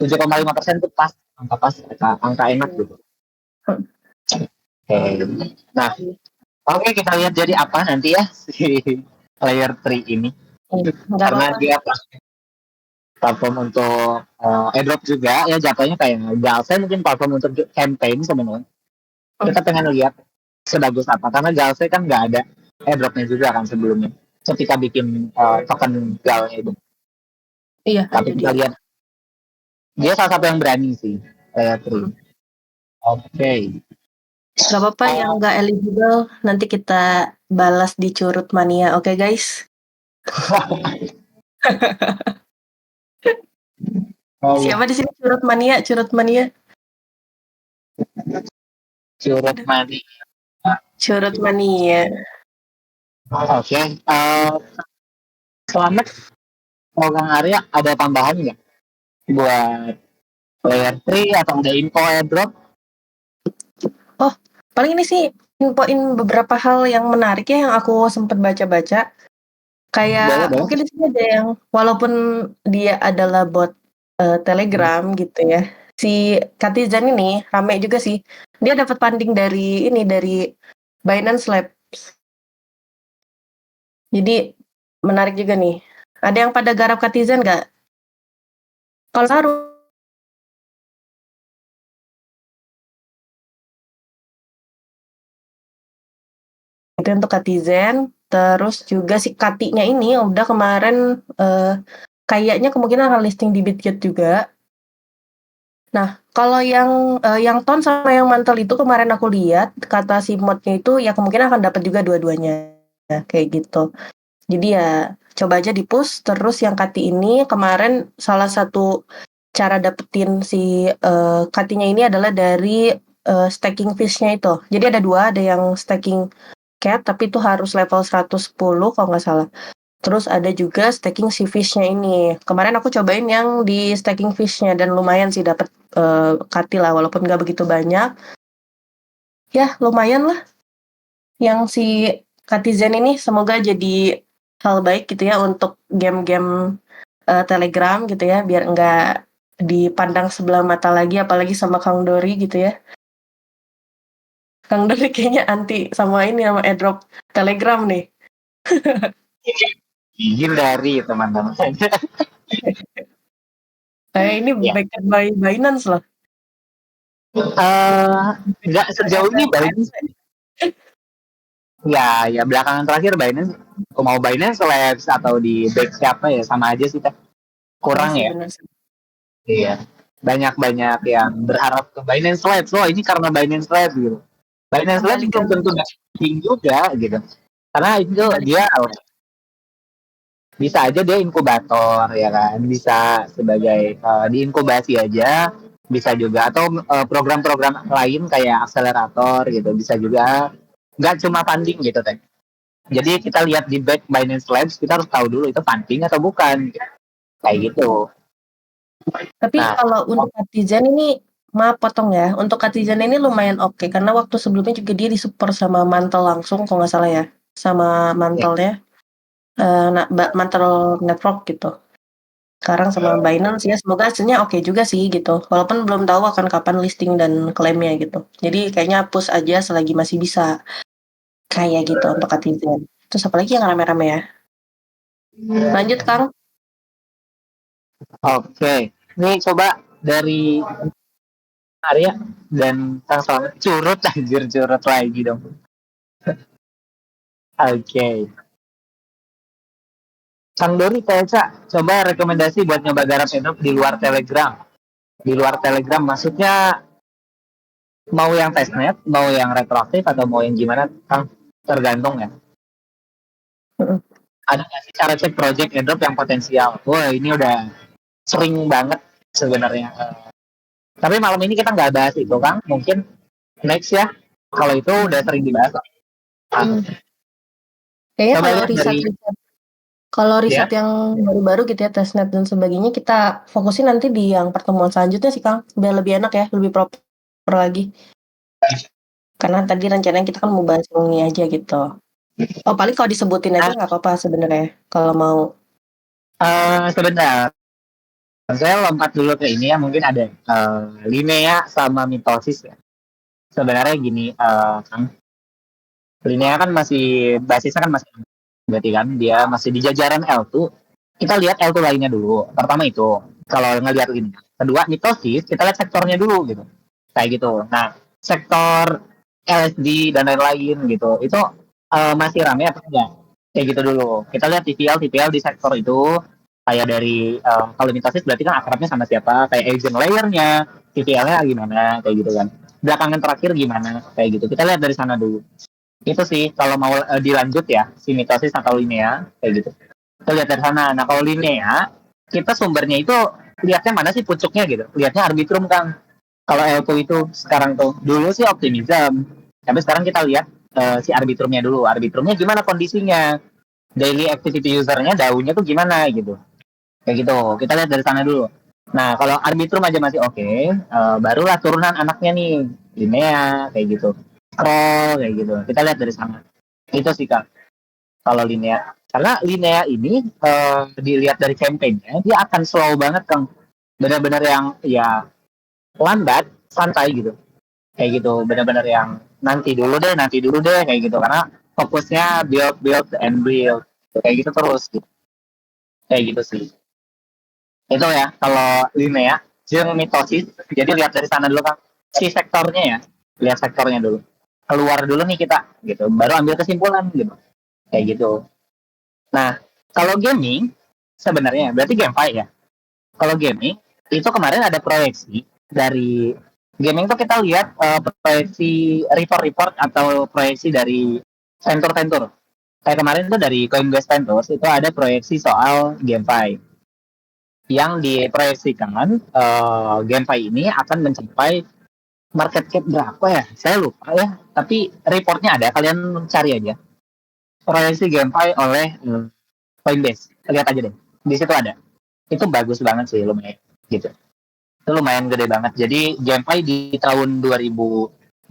7,5% itu pas angka enak gitu. Nah, oke kita lihat jadi apa nanti ya si layer 3 ini. Karena dia platform untuk airdrop juga ya jatuhnya kayak Galse mungkin platform untuk campaign sebenarnya. Kita pengen lihat sebagus apa karena Galse kan nggak ada airdropnya juga kan sebelumnya ketika bikin token galnya itu. Iya. Tapi kita lihat dia salah satu yang berani sih layer 3. Oke. Gak apa-apa yang nggak eligible nanti kita balas di Curut Mania, oke guys? Oh, iya. Siapa di sini curut mania? Curut mania. Curut mania. Oke. Selamat. Kang Arya ada tambahan nggak buat player 3 atau ada info airdrop? Paling ini sih infoin beberapa hal yang menarik ya yang aku sempat baca-baca. Kayak Boleh. mungkin di sini ada yang walaupun dia adalah bot Telegram gitu ya. Si Katizen ini rame juga sih. Dia dapat funding dari Binance Labs. Jadi menarik juga nih. Ada yang pada garap Katizen nggak? Kalau taruh itu untuk Katizen. Terus juga si Katinya ini udah kemarin kayaknya kemungkinan akan listing di Bitget juga. Nah, kalau yang Ton sama yang Mantel itu kemarin aku lihat kata si modnya itu ya kemungkinan akan dapat juga dua-duanya. Kayak gitu. Jadi ya coba aja di-push. Terus yang Kati ini kemarin salah satu cara dapetin si Katinya ini adalah dari staking fish-nya itu. Jadi ada dua, ada yang staking cat tapi itu harus level 110 kalau nggak salah. Terus ada juga staking si fish-nya ini. Kemarin aku cobain yang di staking fish-nya dan lumayan sih dapat Kati lah walaupun nggak begitu banyak. Ya lumayan lah. Yang si Katizen ini semoga jadi hal baik gitu ya untuk game-game Telegram gitu ya biar nggak dipandang sebelah mata lagi apalagi sama Kang Dori gitu ya. Kang Dori kayaknya anti sama ini sama airdrop Telegram nih. Hindari teman-teman. Ini Ya. backed by Binance loh. Nggak sejauh ini Binance. Ya belakangan terakhir Binance, mau Binance Labs atau di back siapa ya sama aja sih teh. Kurang ya. Bener sih. Iya. Banyak yang berharap ke Binance Labs. Oh ini karena Binance Labs gitu. Binance Labs belum tentu penting juga gitu. Karena itu dia bisa aja dia inkubator ya kan, bisa sebagai diinkubasi aja, bisa juga atau program-program lain kayak akselerator gitu, bisa juga nggak cuma funding gitu teh. Jadi kita lihat di back Binance Labs, kita harus tahu dulu itu funding atau bukan kayak gitu. Tapi kalau untuk Katizen ini maaf potong ya, untuk Katizen ini lumayan oke karena waktu sebelumnya juga dia disupport sama Mantel langsung kalau nggak salah ya, sama Mantelnya. Mantel network gitu. Sekarang sama Binance ya semoga hasilnya oke juga sih gitu. Walaupun belum tahu akan kapan listing dan klaimnya gitu. Jadi kayaknya push aja selagi masih bisa. Kayak gitu untuk Katizen. Terus apalagi yang rame-rame ya? Lanjut Kang. Oke. Ini coba dari Arya dan Kang Selamat curut lagi dong. Oke. Kang Dori coba rekomendasi buat nyoba garap airdrop di luar Telegram. Di luar Telegram maksudnya mau yang testnet, mau yang retroaktif atau mau yang gimana, Kang? Tergantung ya. Ada nggak sih cara cek project airdrop yang potensial? Wah ini udah sering banget sebenarnya. Tapi malam ini kita nggak bahas itu, Kang. Mungkin next ya. Kalau itu udah sering dibahas. Kayaknya kalau riset yang baru-baru gitu ya, testnet dan sebagainya, kita fokusin nanti di yang pertemuan selanjutnya sih, Kang. Biar lebih enak ya, lebih proper lagi. Karena tadi rencananya kita kan mau bahas ini aja gitu. Oh, paling kalau disebutin aja nggak apa-apa sebenarnya, kalau mau. Sebentar. Saya lompat dulu ke ini ya, mungkin ada Linea sama mitosis ya. Sebenarnya gini, Kang. Linea kan basisnya kan masih berarti kan dia masih di jajaran L2. Kita lihat L2 lainnya dulu. Pertama itu kalau ngelihat ini. Kedua mitosis kita lihat sektornya dulu gitu. Kayak gitu. Nah sektor LSD dan lain-lain gitu itu masih ramai apa enggak? Kayak gitu dulu. Kita lihat TPL di sektor itu kayak dari kalau mitosis berarti kan akrabnya sama siapa? Kayak agent layernya, TPL-nya gimana? Kayak gitu kan. Belakangan terakhir gimana? Kayak gitu. Kita lihat dari sana dulu. Itu sih kalau mau dilanjut ya si mitosis atau linea kayak gitu kita lihat dari sana. Nah kalau linea kita sumbernya itu lihatnya mana sih pucuknya gitu. Lihatnya Arbitrum Kang. Kalau L2 itu sekarang tuh dulu sih Optimism. Tapi sekarang kita lihat si Arbitrumnya dulu. Arbitrumnya gimana kondisinya? Daily activity usernya daunnya tuh gimana gitu. Kayak gitu. Kita lihat dari sana dulu. Nah, kalau Arbitrum aja masih oke, barulah turunan anaknya nih. Linea kayak gitu. Scroll kayak gitu. Kita lihat dari sana. Itu sih Kak. Kalau Linea. Karena Linea ini dilihat dari campaign-nya, dia akan slow banget Kang. Benar-benar yang ya lambat, santai gitu. Kayak gitu, benar-benar yang nanti dulu deh kayak gitu. Karena fokusnya build and build. Kayak gitu terus gitu. Kayak gitu sih. Itu ya kalau Linea jeung mitosis. Jadi lihat dari sana dulu Kang. Si sektornya ya. Lihat sektornya dulu. Keluar dulu nih kita gitu. Baru ambil kesimpulan gitu. Kayak gitu. Nah, kalau gaming sebenarnya berarti GameFi ya. Kalau gaming itu kemarin ada proyeksi dari gaming tuh kita lihat proyeksi report atau proyeksi dari Venture. Kayak kemarin itu dari Coinbase Ventures itu ada proyeksi soal GameFi yang diproyeksikan GameFi ini akan mencapai market cap berapa ya? Saya lupa ya. Tapi reportnya ada, kalian cari aja. Proyeksi GameFi oleh Coinbase. Lihat aja deh. Di situ ada. Itu bagus banget sih lumayan gitu. Itu lumayan gede banget. Jadi GameFi di tahun 2025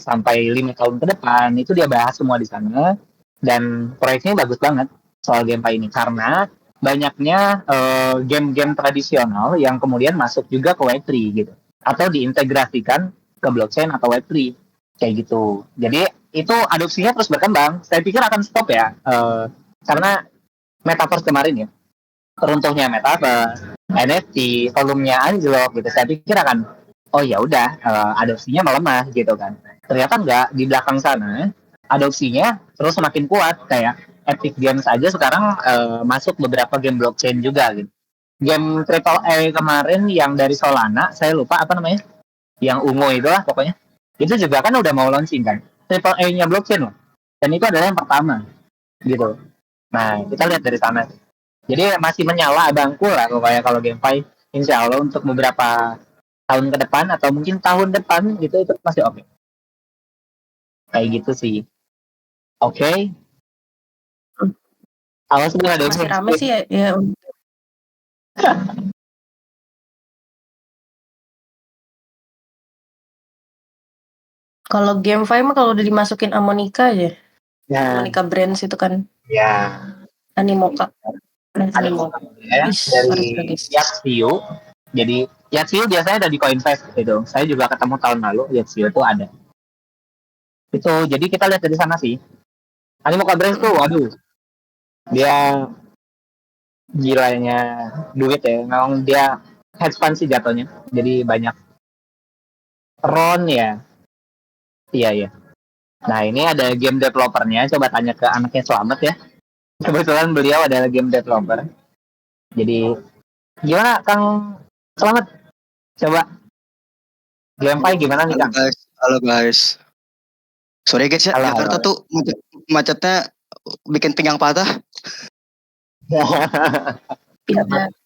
sampai 5 tahun ke depan itu dia bahas semua di sana dan proyeknya bagus banget soal GameFi ini karena banyaknya game-game tradisional yang kemudian masuk juga ke Web3 gitu atau diintegrasikan ke blockchain atau Web3 kayak gitu. Jadi itu adopsinya terus berkembang. Saya pikir akan stop ya karena Metaverse kemarin ya runtuhnya Metaverse, NFT, volumenya anjlok gitu. Saya pikir akan oh ya udah adopsinya melemah gitu kan. Ternyata enggak, di belakang sana adopsinya terus semakin kuat kayak Epic Games aja sekarang masuk beberapa game blockchain juga gitu. Game Triple A kemarin yang dari Solana, saya lupa apa namanya, yang ungu itu lah pokoknya. Itu juga kan udah mau launching kan. Triple A-nya blockchain loh. Dan itu adalah yang pertama gitu. Nah, kita lihat dari sana. Jadi masih menyala abangku lah kalau GameFi insya Allah untuk beberapa tahun ke depan atau mungkin tahun depan gitu itu masih oke. Kayak gitu sih. Oke. Awas gue ada Masih rame sih ya. Kalau GameFi mah kalau udah dimasukin Amonika aja. Ya. Amonika Brands itu kan. Ya. Animoca. Animoca ya, dari Yatsiu. Jadi Yatsiu biasanya ada di Coinvest gitu. Saya juga ketemu tahun lalu Yatsiu itu ada. Itu jadi kita lihat dari sana sih. Animoca Brands tuh waduh. Dia gilanya duit ya. Memang dia hedge fund sih jatuhnya. Jadi banyak Ron ya. Iya ya. Nah ini ada game developernya. Coba tanya ke anaknya Selamat ya. Kebetulan beliau adalah game developer. Jadi gimana Kang Selamat? Coba GameFi gimana nih Kang? Halo guys. Sorry guys ya, Halo, Jakarta tuh macetnya bikin pinggang patah.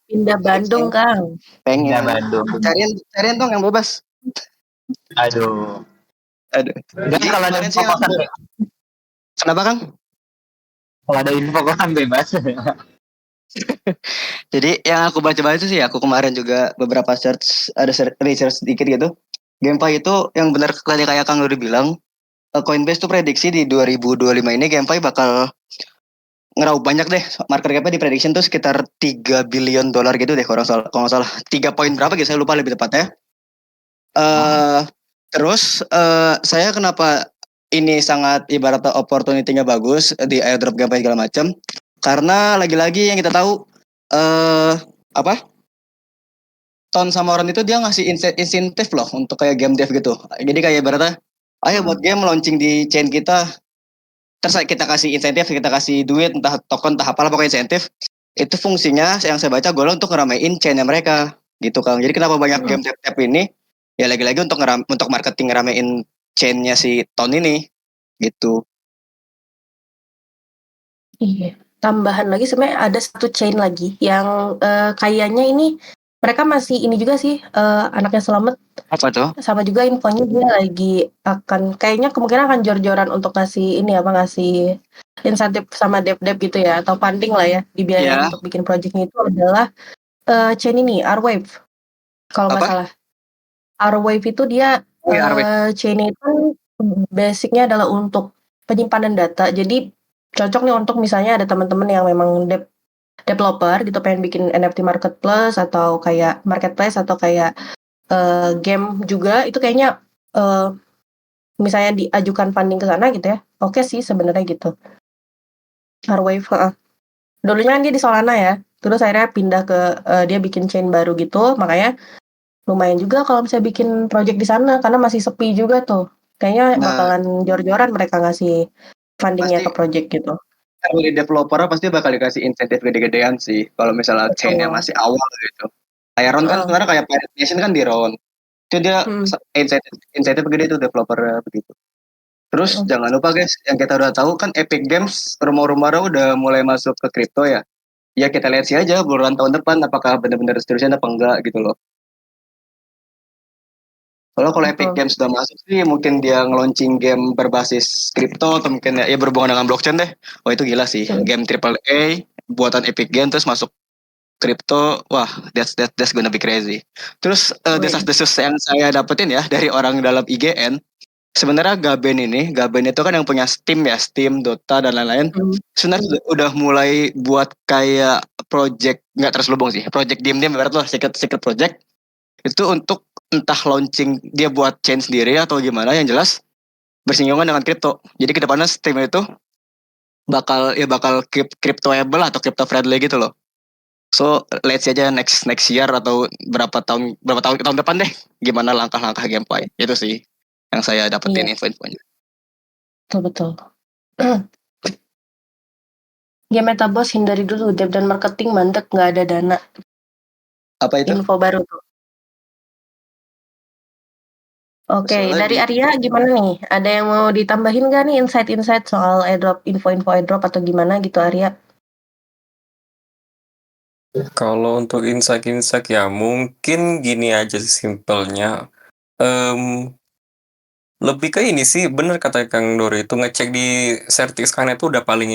pindah Bandung Kang. Pengen. Pindah Bandung. Cariin dong yang bebas. Aduh. Jadi kalau ada info kosan kenapa Kang? Kalau ada info kosan bebas. Jadi yang aku baca-baca sih aku kemarin juga beberapa search research sedikit gitu. GameFi itu yang benar kayak Kang udah bilang, Coinbase tuh prediksi di 2025 ini GameFi bakal ngeraup banyak deh. Market cap-nya di prediction tuh sekitar $3 billion gitu deh kalau nggak salah. 3 poin berapa gitu saya lupa lebih tepatnya. Terus saya kenapa ini sangat ibarat opportunity-nya bagus di airdrop GameFi segala macam. Karena lagi-lagi yang kita tahu Ton sama Ron itu dia ngasih insentif loh untuk kayak game dev gitu. Jadi kayak ibaratnya ayo buat game launching di chain kita. Terus kita kasih insentif, kita kasih duit, entah token, entah apalah pokoknya insentif. Itu fungsinya yang saya baca goal untuk ngeramein chainnya mereka gitu Kang. Jadi kenapa banyak game dev ini? Ya lagi-lagi untuk marketing ngeramein chainnya si Ton ini gitu. Iya. tambahan lagi sebenarnya ada satu chain lagi yang kayaknya ini mereka masih ini juga sih anaknya Selamat Apa tuh? sama juga infonya dia lagi akan kayaknya kemungkinan akan jor-joran untuk ngasih ini ngasih insentif sama dev-dev gitu ya atau funding lah ya dibiayain Ya. untuk bikin projectnya itu adalah chain ini R-Wave kalau nggak Apa? salah. R-Wave itu dia Oh ya, R-Wave. chain itu basicnya adalah untuk penyimpanan data. Jadi cocok nih untuk misalnya ada teman-teman yang memang developer gitu pengen bikin NFT marketplace atau kayak marketplace atau kayak game juga itu kayaknya misalnya diajukan funding ke sana gitu ya. Oke sih sebenarnya gitu. R-Wave, dulunya kan dia di Solana ya. Terus akhirnya pindah ke dia bikin chain baru gitu. Makanya lumayan juga kalau misalnya bikin project di sana karena masih sepi juga tuh. Kayaknya Nah, bakalan jor-joran mereka ngasih fundingnya pasti ke project gitu. early developer pasti bakal dikasih insentif gede-gedean sih kalau misalnya chainnya Betul. masih awal gitu. Kayak Ron kan sebenarnya kayak Pirate Nation kan di Ron. Itu dia insentif gede tuh developer begitu. Terus jangan lupa guys, yang kita udah tahu kan Epic Games rumor-rumornya udah mulai masuk ke kripto ya. Ya kita lihat sih aja bulan tahun depan apakah benar-benar seterusnya apa enggak gitu loh. Kalau Epic Games sudah masuk sih mungkin dia nge-launching game berbasis kripto atau mungkin ya berhubungan dengan blockchain deh. Wah itu gila sih. Game AAA buatan Epic Games terus masuk kripto, wah that's gonna be crazy. Terus desas-desus yang saya dapetin ya dari orang dalam IGN, sebenarnya Gaben itu kan yang punya Steam ya, Steam, Dota dan lain-lain. Sebenarnya udah mulai buat kayak project nggak terselubung sih, project diam-diam berarti loh secret project itu untuk entah launching dia buat chain sendiri atau gimana yang jelas bersinggungan dengan kripto. Jadi kedepannya Steam itu bakal cryptoable atau crypto friendly gitu loh. So let's see aja next year atau berapa tahun depan deh gimana langkah-langkah gameplay. Itu sih yang saya dapetin info-infonya. Betul. Game Metaverse hindari dulu dev dan marketing mandek nggak ada dana. Apa itu? Info baru tuh. Oke, dari Arya gimana nih? Ada yang mau ditambahin nggak nih insight-insight soal airdrop, info-info airdrop atau gimana gitu Arya? Kalau untuk insight ya mungkin gini aja sih simpelnya. Lebih ke ini sih, bener kata Kang Dori itu ngecek di Certics kan itu udah paling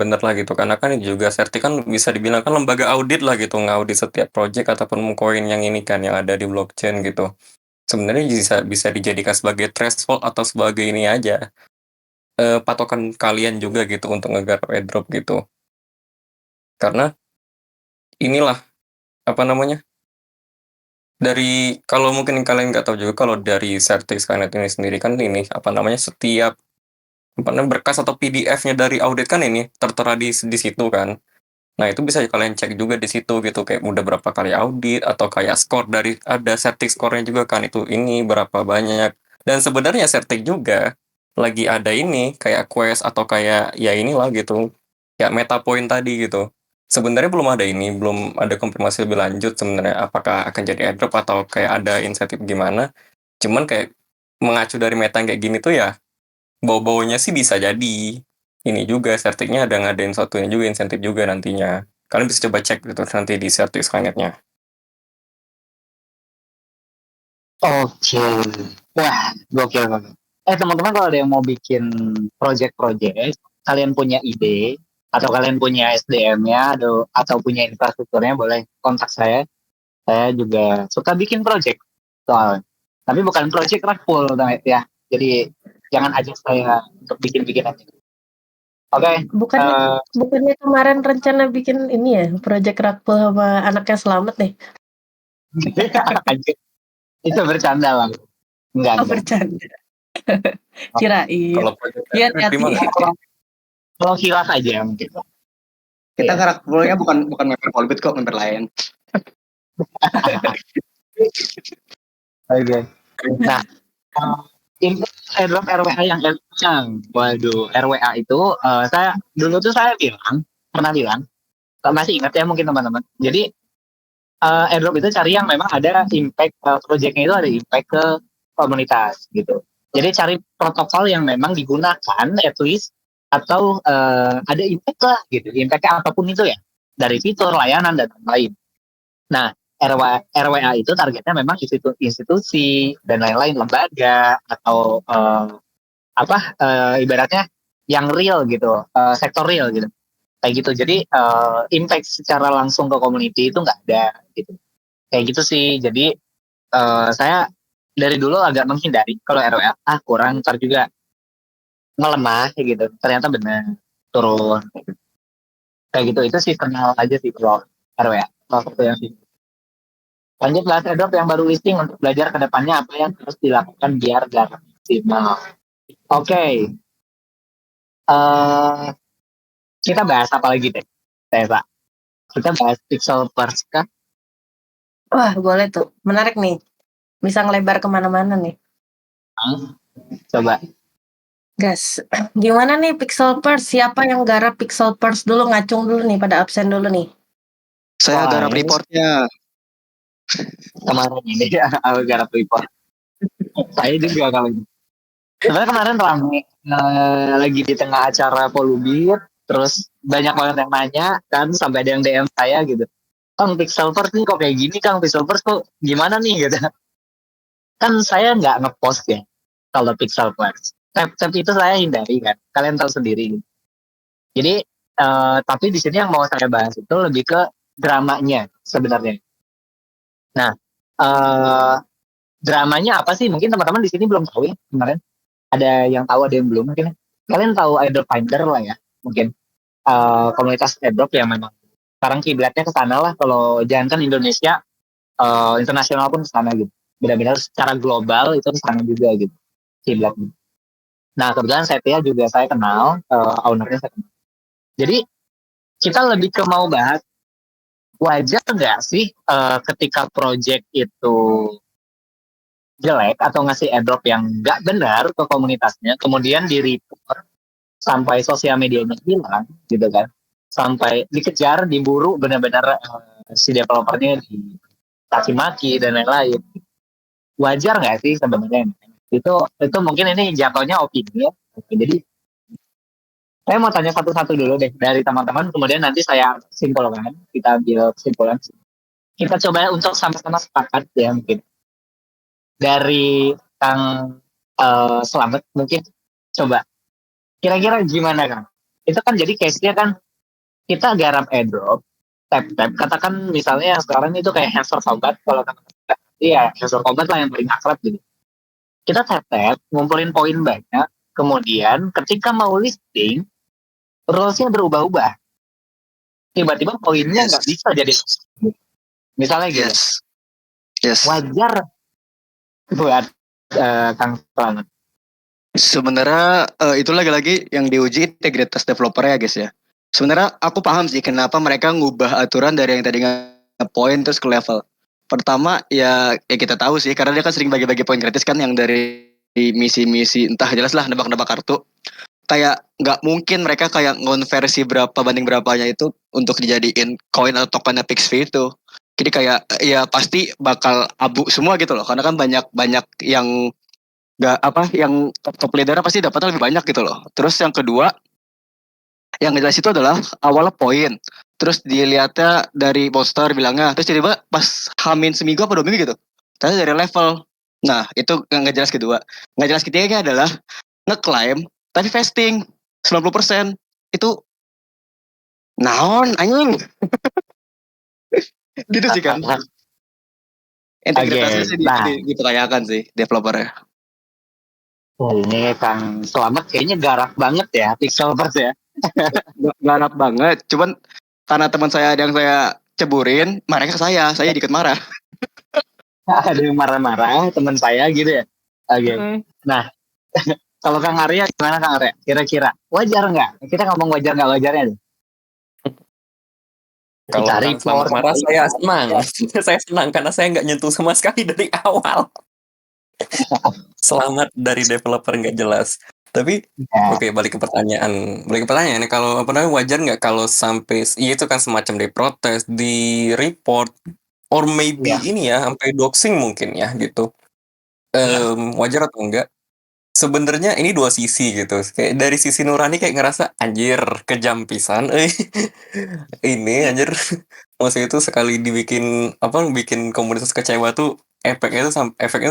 bener lah gitu. Karena kan juga Certics kan bisa dibilang kan lembaga audit lah gitu, ngaudit setiap project ataupun koin yang ini kan yang ada di blockchain gitu. Sebenarnya bisa dijadikan sebagai threshold atau sebagai ini aja patokan kalian juga gitu untuk ngegarap airdrop gitu. Karena inilah apa namanya? Dari kalau mungkin kalian nggak tahu juga kalau dari Certics Skynet ini sendiri kan ini apa namanya setiap berkas atau PDF-nya dari audit kan ini tertera di situ kan. Nah itu bisa kalian cek juga di situ gitu kayak udah berapa kali audit atau kayak skor dari ada Certics skornya juga kan itu ini berapa banyak. Dan sebenarnya Certics juga lagi ada ini kayak quest atau kayak ya inilah gitu kayak meta point tadi gitu. Sebenarnya belum ada konfirmasi lebih lanjut sebenarnya apakah akan jadi airdrop atau kayak ada insentif gimana. Cuman kayak mengacu dari meta kayak gini tuh ya bau-baunya sih bisa jadi ini juga Certics-nya ada ngadain satunya juga insentif juga nantinya. Kalian bisa coba cek gitu nanti di Certics Skynet-nya. Oke. Wah, gokil banget. Teman-teman kalau ada yang mau bikin project-project, kalian punya ide atau kalian punya SDM-nya atau punya infrastrukturnya boleh kontak saya. Saya juga suka bikin project soalnya. Tapi bukan project rakpul ya. Jadi jangan ajak saya untuk bikin aja. Oke. Bukannya kemarin rencana bikin ini ya, project rakpul sama anaknya Selamat nih. Itu bercanda lah. Enggak. Bercanda. Kirain. Kalau Iya, hati-hati. Kalau hilaf aja mungkin. Kita karakternya bukan member Polbit kok, member lain. Oke. Nah, ini airdrop RWA yang kencang. Waduh, RWA itu saya pernah bilang, masih ingat ya mungkin teman-teman. Jadi airdrop itu cari yang memang ada impact projectnya itu ada impact ke komunitas gitu. Jadi cari protokol yang memang digunakan at least atau ada impact lah gitu, impactnya apapun itu ya, dari fitur, layanan dan lain-lain. Nah, RWA itu targetnya memang institusi dan lain-lain, lembaga atau ibaratnya yang real gitu, sektor real gitu, kayak gitu. Jadi impact secara langsung ke community itu nggak ada gitu, kayak gitu sih. Jadi saya dari dulu agak menghindari kalau RWA, kurang, ntar juga melemah kayak gitu. Ternyata benar turun kayak gitu. Itu sih kenal aja sih kalau RWA. Salah satu yang sih. Lanjut bahas airdrop yang baru listing untuk belajar ke depannya apa yang harus dilakukan biar gak maksimal. Oke. Kita bahas apa lagi deh, Tessa? Kita bahas pixel first kah? Wah, boleh tuh. Menarik nih. Bisa ngelebar kemana-mana nih. Coba. Gas. Gimana nih Pixelverse? Siapa yang garap Pixelverse dulu? Ngacung dulu nih, pada absen dulu nih. Saya Wah, garap ini reportnya. kemarin ini aku garap report. Saya juga kalau ini. Sebenarnya kemarin ramai lagi di tengah acara Polubit, terus banyak banget yang nanya kan, sampai ada yang DM saya gitu. Kang, Pixelverse nih kok kayak gini, Kang, Pixelverse kok gimana nih gitu. Kan saya nggak ngepost ya kalau Pixelverse. Tab itu saya hindari kan, kalian tahu sendiri. Jadi tapi di sini yang mau saya bahas itu lebih ke dramanya sebenarnya. Nah, dramanya apa sih? Mungkin teman-teman di sini belum tahu ya kemarin. Ada yang tahu, ada yang belum mungkin. Kalian tahu Airdrop Finder lah ya, mungkin komunitas airdrop yang memang sekarang kiblatnya ke sana lah. Kalau jangan kan Indonesia, internasional pun ke sana gitu. Benar-benar secara global itu ke sana juga gitu kiblatnya. Nah, kebetulan Setia juga saya kenal, ownernya saya kenal. Jadi kita lebih ke mau bahas, wajar nggak sih ketika project itu jelek atau ngasih airdrop yang nggak benar ke komunitasnya, kemudian di report sampai sosial medianya hilang gitu kan, sampai dikejar, diburu, benar-benar si developernya dicaci maki dan lain-lain. Wajar nggak sih sebenarnya? Itu mungkin ini jatuhnya opini ya. Jadi saya mau tanya satu-satu dulu deh dari teman-teman, kemudian nanti saya simpulkan, kita ambil kesimpulan. Kita coba untuk sama-sama sepakat ya mungkin. Dari Kang Slamet mungkin, coba kira-kira gimana Kang? Itu kan jadi case-nya kan kita garap airdrop, tap-tap, katakan misalnya sekarang itu kayak Handsor Combat, kalau teman-teman iya Handsor Combat lah yang paling akrab gitu. Kita tap-tap, ngumpulin poin banyak, kemudian ketika mau listing, rules-nya berubah-ubah. Tiba-tiba poinnya nggak bisa jadi, misalnya gitu. Yes. Wajar buat Kang Slamet. Sebenarnya itu lagi-lagi yang diuji integritas developer ya guys ya. Sebenarnya aku paham sih kenapa mereka ngubah aturan dari yang tadi nge-point terus ke level. Pertama ya kita tahu sih karena dia kan sering bagi-bagi poin gratis kan, yang dari misi-misi entah jelas lah nebak-nebak kartu. Kayak nggak mungkin mereka kayak ngonversi berapa banding berapanya itu untuk dijadiin koin atau tokennya PixV itu. Jadi kayak ya pasti bakal abu semua gitu loh, karena kan banyak yang yang top leader pasti dapatnya lebih banyak gitu loh. Terus yang kedua yang jelas itu adalah awalnya poin, terus dilihatnya dari poster bilangnya, terus tiba-tiba pas hamin seminggu apa 2 minggu gitu ternyata dari level. Nah itu yang nggak jelas kedua. Nggak jelas ketiganya adalah ngeklaim tapi vesting 90%. Itu naon anjing. Gitu sih kan. Integritasnya sih dipertanyakan sih developernya. Ini Kang Slamet kayaknya garap banget ya Pixelverse ya. Garap banget, cuman karena teman saya ada yang saya ceburin, marahnya ke saya dikit marah. Ada yang marah-marah teman saya gitu ya. Oke. Nah, kalau Kang Arya gimana Kang Arya? Kira-kira wajar nggak? Kita ngomong wajar nggak wajarnya deh. Kalau Kang Slamet marah saya senang. Saya senang karena saya nggak nyentuh sama sekali dari awal. Selamat dari developer nggak jelas. Tapi oke, balik ke pertanyaan. Kalau wajar nggak kalau sampai itu kan semacam diprotes, di report, or maybe ini ya sampai doxing mungkin ya gitu. Wajar atau enggak? sebenarnya ini dua sisi gitu. Kayak dari sisi nurani kayak ngerasa anjir kejam pisan, ini anjir maksudnya itu sekali dibikin apa bikin komunitas kecewa tuh efeknya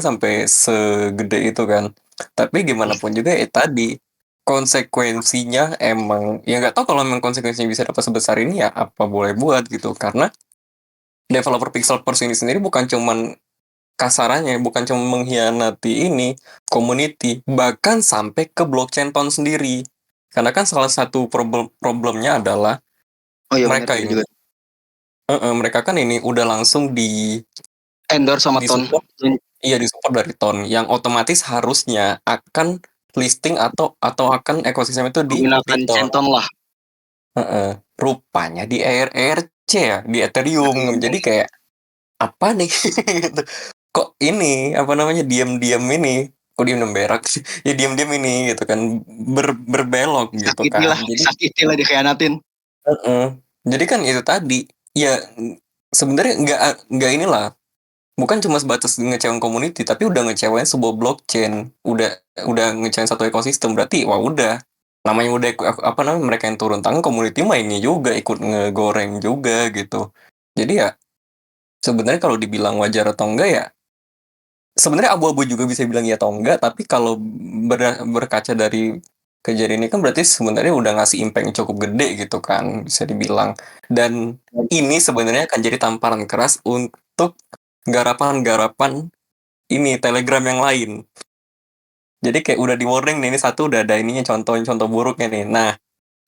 sampai segede itu kan. Tapi gimana pun juga tadi konsekuensinya emang ya nggak tahu kalau memang konsekuensinya bisa dapat sebesar ini ya apa boleh buat gitu karena developer Pixel Force ini sendiri bukan cuman kasarannya bukan cuma mengkhianati ini community bahkan sampai ke blockchain Ton sendiri karena kan salah satu problemnya adalah Oh iya mereka benar ini juga. mereka kan ini udah langsung di Endorse sama Ton. support di support dari Ton yang otomatis harusnya akan listing atau akan ekosistem itu di Menggunakan Ton. centon lah. Rupanya di ERC ya di Ethereum jadi kayak apa nih gitu. Kok ini apa namanya diam-diam ini kok diam berak sih ya diam-diam ini gitu kan berbelok gitu kan jadi Sakiti lah dikhianatin. jadi kan itu tadi ya sebenarnya nggak inilah bukan cuma sebatas ngecewain community tapi udah ngecewain sebuah blockchain udah ngecewain satu ekosistem berarti wah udah namanya udah apa namanya mereka yang turun tangan community mah ini juga ikut ngegoreng juga gitu jadi ya sebenarnya kalau dibilang wajar atau enggak ya sebenarnya abu-abu juga bisa bilang ya atau enggak tapi kalau berkaca dari kejadian ini kan berarti sebenarnya udah ngasih impact yang cukup gede gitu kan bisa dibilang dan ini sebenarnya akan jadi tamparan keras untuk garapan-garapan ini Telegram yang lain jadi kayak udah di warning nih ini satu udah ada ininya contoh buruknya nih nah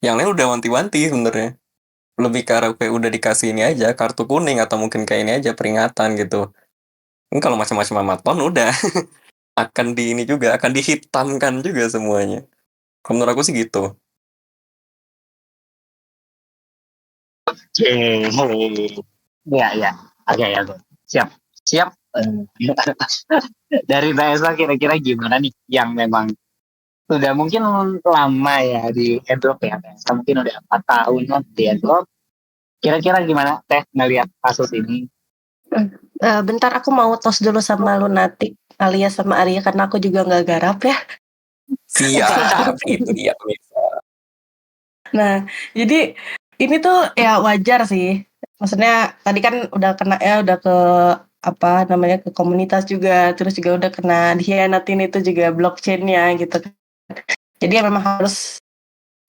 yang lain udah wanti-wanti sebenarnya lebih ke arah kayak udah dikasih ini aja kartu kuning atau mungkin kayak ini aja peringatan gitu ini kalau macam-macam Amaton udah akan di ini juga akan dihitamkan juga semuanya. Kalau menurut aku sih gitu. Ya. Oke. Siap. Dari BSA kira-kira gimana nih yang memang sudah mungkin lama ya di airdrop ya BSA mungkin udah 4 tahun kan di airdrop. Kira-kira gimana Teh ngelihat kasus ini? Bentar aku mau tos dulu sama Lunatic alias sama Arya karena aku juga nggak garap ya. Siap, itu dia. Nah, jadi ini tuh ya wajar sih. Maksudnya tadi kan udah kena ya udah ke apa namanya ke komunitas juga, terus juga udah kena dikhianatin itu juga blockchain-nya gitu. Jadi ya memang harus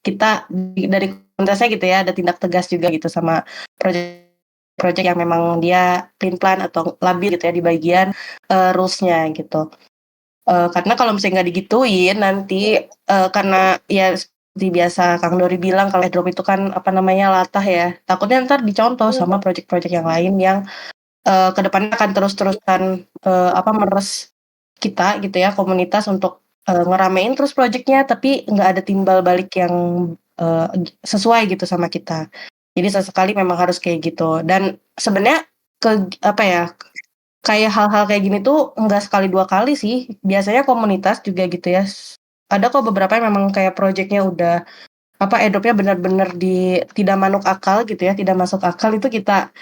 kita dari komunitasnya gitu ya ada tindak tegas juga gitu sama project yang memang dia plan atau labil gitu ya di bagian rules-nya gitu. Karena kalau misalnya nggak digituin nanti karena ya seperti biasa Kang Dori bilang kalau airdrop itu kan apa namanya latah ya takutnya ntar dicontoh sama project-project yang lain yang kedepannya akan terus-terusan meres kita gitu ya komunitas untuk ngeramein terus projectnya tapi nggak ada timbal balik yang sesuai gitu sama kita. Jadi sesekali memang harus kayak gitu dan sebenarnya kayak hal-hal kayak gini tuh enggak sekali 2 kali sih. Biasanya komunitas juga gitu ya. Ada kok beberapa yang memang kayak project-nya udah airdrop-nya benar-benar tidak manuk akal gitu ya, tidak masuk akal itu kita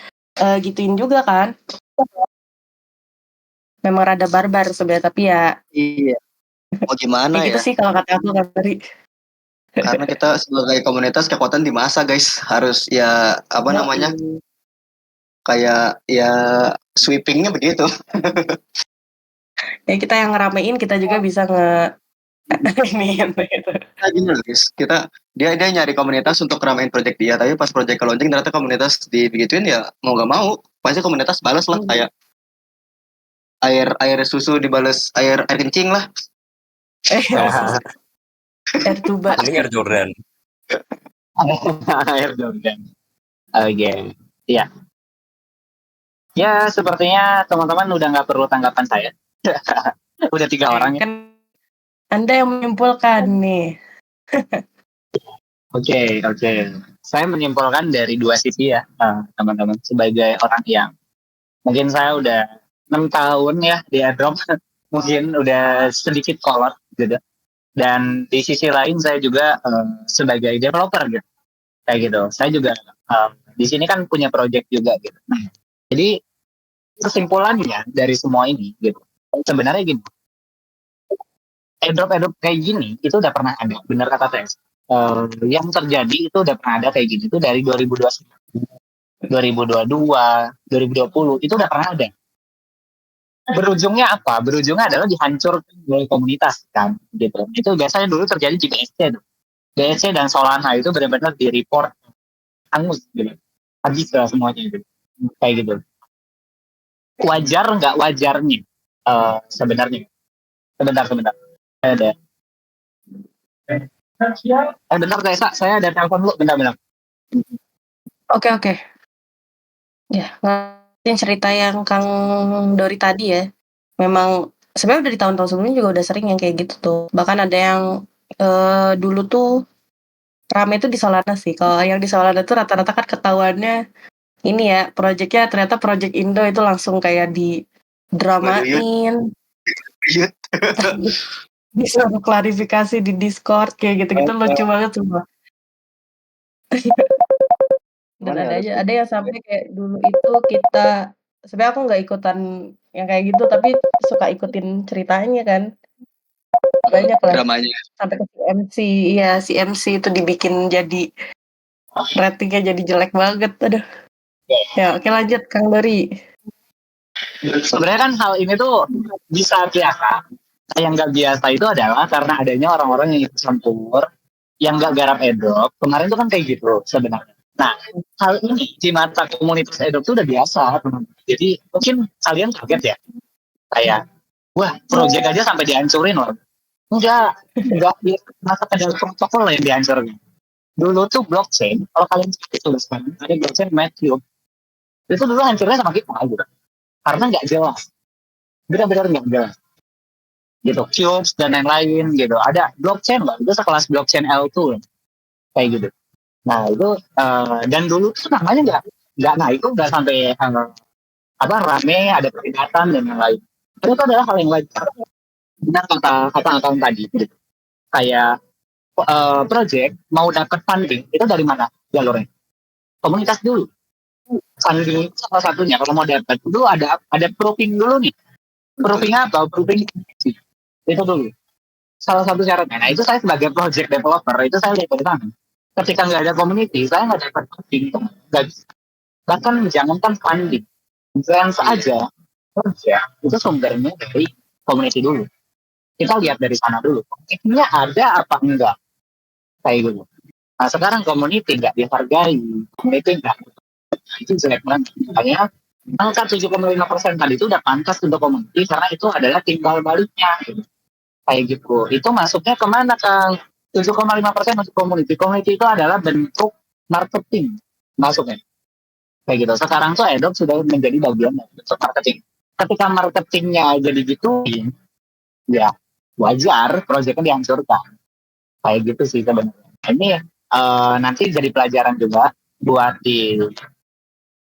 gituin juga kan. Memang rada barbar sebenarnya tapi ya Iya. Mau gimana kayak gitu ya? sih kalau kata aku kan tadi. Karena kita sebagai komunitas kekuatan di masa guys harus ya apa namanya kayak ya sweepingnya begitu. Ya kita yang ngeramein kita juga bisa ini gitu. Nah, gini loh guys, dia nyari komunitas untuk ramein project dia, tapi pas project launching ternyata komunitas dibegituin ya mau gak mau pasti komunitas balas lah kayak air susu dibales air kencing lah. Air tuba. Ini Air Jordan. Air Jordan. Oke. Iya. Ya sepertinya teman-teman udah nggak perlu tanggapan saya. Udah 3 orang ya. Kan Anda yang menyimpulkan nih. Oke. Saya menyimpulkan dari 2 sisi ya, teman-teman. Sebagai orang yang mungkin saya udah 6 tahun ya di airdrop, mungkin udah sedikit kolot gitu. Dan di sisi lain saya juga sebagai developer gitu, kayak gitu. Saya juga di sini kan punya project juga gitu. Jadi kesimpulannya dari semua ini gitu, sebenarnya gini. airdrop kayak gini itu udah pernah ada, benar kata Tes. Yang terjadi itu udah pernah ada kayak gini itu dari 2021, 2022, 2020 itu udah pernah ada. Berujungnya apa? Berujungnya adalah dihancurkan oleh komunitas kan, gitu. Itu biasanya dulu terjadi di BSC, BSC dan Solana itu benar-benar di report hangus, gitu. Habis lah semuanya gitu. Kayak gitu. Wajar nggak wajarnya sebenarnya? Sebentar. Ada. Bentar saya ada telepon dulu, bentar. Oke. Ya, ngertiin cerita yang Kang Dori tadi ya. Memang sebenarnya udah di tahun-tahun sebelumnya juga udah sering yang kayak gitu tuh. Bahkan ada yang dulu tuh rame itu di Solana sih. Kalau yang di Solana tuh rata-rata kan ketahuannya ini ya, proyeknya ternyata project Indo itu langsung kayak di dramain. Disuruh klarifikasi di Discord kayak gitu-gitu lucu banget semua. Dan ada yang sampai kayak dulu itu kita sebenarnya aku nggak ikutan yang kayak gitu tapi suka ikutin ceritanya kan. Banyak lah Dramanya. sampai ke CMC. Iya, CMC itu dibikin jadi ratingnya jadi jelek banget. Aduh. Ya, oke lanjut Kang Dori. Sebenarnya kan hal ini tuh bisa biasa. Yang nggak biasa itu adalah karena adanya orang-orang yang ikut campur, yang nggak garap airdrop. Kemarin tuh kan kayak gitu sebenarnya. Nah, hal ini di mata komunitas airdrop itu udah biasa, teman-teman. Jadi mungkin kalian kaget ya, kayak, wah, project aja sampai dihancurin loh. Enggak, masa ada protokol yang dihancurin. Dulu tuh blockchain, kalau kalian tuliskan, ada blockchain Matthew. Itu dulu hancurnya sama kita gitu. Karena nggak jelas. Benar-benar nggak jelas. Gitu, Cubes dan lain-lain gitu. Ada blockchain lah, itu sekelas blockchain L2 kayak gitu. Nah itu dan dulu tuh namanya nggak naik tuh nggak sampai rame, ada peringatan dan yang lain. Itu adalah hal yang wajar. Benar kata akang tadi gitu. Kayak project mau dapat funding itu dari mana jalurnya? Komunitas dulu. Funding salah satunya kalau mau dapat dulu ada proving dulu nih. Proving apa? Proving itu dulu. Salah satu syaratnya. Nah itu saya sebagai project developer itu saya lihat dari sana. Ketika nggak ada community, saya nggak dapat funding. Nggak bisa. Bahkan jangankan funding, grants aja kerja itu sumbernya dari community dulu. Kita lihat dari sana dulu. Community-nya ada apa enggak? Kayak gitu. Nah sekarang community nggak dihargai, community nggak, itu jelek banget. Makanya angka 7,5% tadi itu udah pantas untuk community karena itu adalah timbal baliknya. Gitu. Kayak gitu. Itu masuknya kemana Kang? 7,5% untuk community. Community itu adalah bentuk marketing masuknya. Kayak gitu. Sekarang tuh Adobe sudah menjadi bagian dari bentuk marketing. Ketika marketingnya jadi gituin, ya wajar proyeknya dihancurkan. Kayak gitu sih sebenarnya. Ini nanti jadi pelajaran juga buat di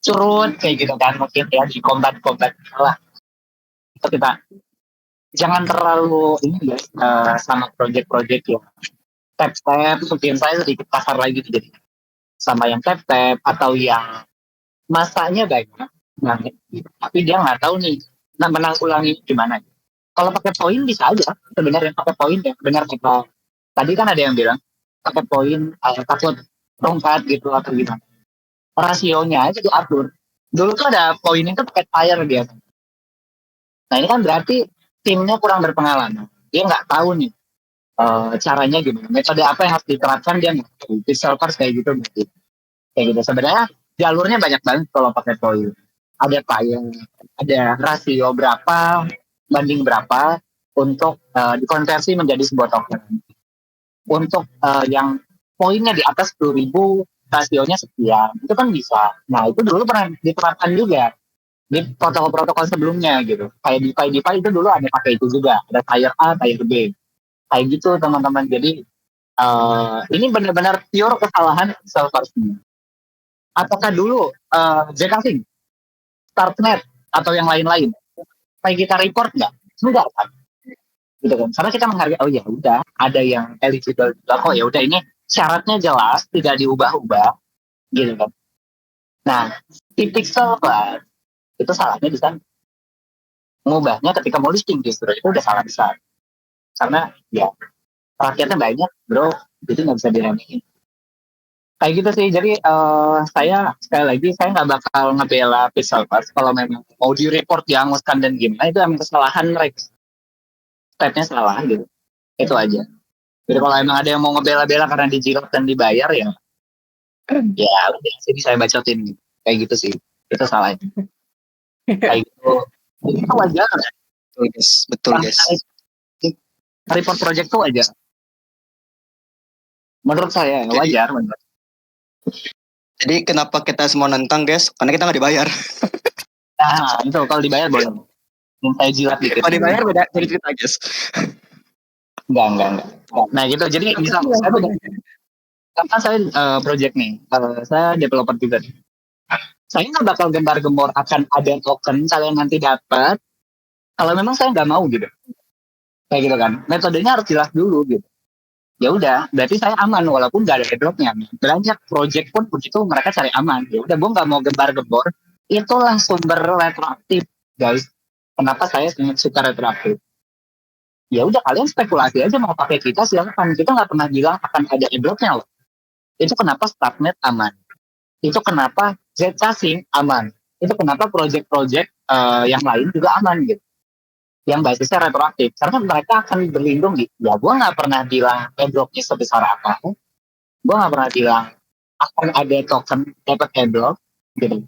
curut kayak gitu kan mungkin ya di kombat lah. Itu kita jangan terlalu ini guys sama project-project yang tap mungkin saya sedikit kasar lagi jadi sama yang tap atau yang masanya banyak tapi dia nggak tahu nih menanggulangi gimana. Kalau pakai poin bisa aja sebenarnya pakai poin ya benar kata tadi kan ada yang bilang pakai poin takut rongkat gitu atau gimana rasionya aja diatur dulu tuh ada poin itu pakai tire dia. Nah ini kan berarti timnya kurang berpengalaman dia nggak tahu nih caranya gimana metode apa yang harus diterapkan dia nggak tahu di servers kayak gitu kayak gitu sebenarnya jalurnya banyak banget kalau pakai poin ada tire ada rasio berapa banding berapa untuk dikonversi menjadi sebuah token untuk yang poinnya di atas 10.000 rasionya sekian itu kan bisa. Nah itu dulu pernah diterapkan juga di protokol-protokol sebelumnya gitu kayak DeFi itu dulu ada pakai itu juga ada tier A tier B kayak gitu teman-teman. Jadi ini benar-benar pure kesalahan servernya. Apakah dulu Zcash, Starknet atau yang lain-lain kayak kita report enggak kan gitu kan karena kita menghargai oh ya udah ada yang eligible juga kok ya udah ini syaratnya jelas tidak diubah-ubah gitu kan. Nah di pixel kan itu salahnya di sana ngubahnya ketika mau listing justru itu udah salah besar karena ya rakyatnya banyak bro, jadi nggak bisa diremehin kayak gitu sih. Jadi saya sekali lagi saya nggak bakal ngebela Pixelverse kalau memang mau di report dihanguskan dan gimana, itu emang kesalahan mereka, stepnya salah gitu, itu aja. Jadi kalau emang ada yang mau ngebela-bela karena dijilat dan dibayar ya ya udah sini saya bacotin gitu. Kayak gitu sih, itu salahnya kayak gitu. Itu wajar kan? Betul guys. Report project tuh wajar menurut saya, wajar menurut. Jadi kenapa kita semua nentang guys? Karena kita nggak dibayar. Nah itu kalau dibayar boleh, yang saya jilat dikit. Kalau dibayar beda jadi cerita guys. Enggak. Nah gitu, jadi misal saya udah karena saya project nih, saya developer juga. Saya nggak bakal gembar-gembor akan ada token kalian nanti dapat kalau memang saya nggak mau gitu. Kayak gitu kan. Metodenya harus jelas dulu gitu. Ya udah, berarti saya aman walaupun nggak ada airdropnya. Banyak project pun begitu mereka cari aman. Ya udah, gue nggak mau gembar-gembor. Itulah sumber retroaktif, guys. Kenapa saya suka retroaktif? Ya udah, kalian spekulasi aja mau pakai kita silakan. Kita nggak pernah bilang akan ada airdropnya loh. Itu kenapa Starknet aman. Itu kenapa Zcasing aman. Itu kenapa project-project yang lain juga aman gitu. Yang basisnya retroaktif. Karena mereka akan berlindung gitu. Ya gue nggak pernah bilang airdropnya sebesar apa. Gue nggak pernah bilang akan ada token dapat airdrop gitu.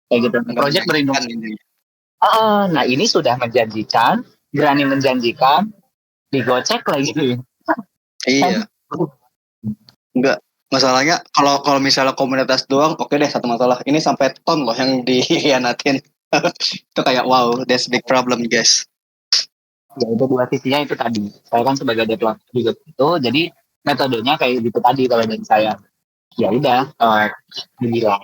Kayak gitu. Project berlindung. Nah ini sudah menjanjikan, berani menjanjikan, digocek lagi. Iya. Enggak. Masalahnya kalau misalnya komunitas doang, oke deh, satu masalah. Ini sampai ton loh yang dikhianatin. Itu kayak wow, that's big problem guys. Ya itu dua sisinya itu tadi. Saya kan sebagai developer juga itu, jadi metodenya kayak gitu tadi kalau dari saya. Ya udah, dibilang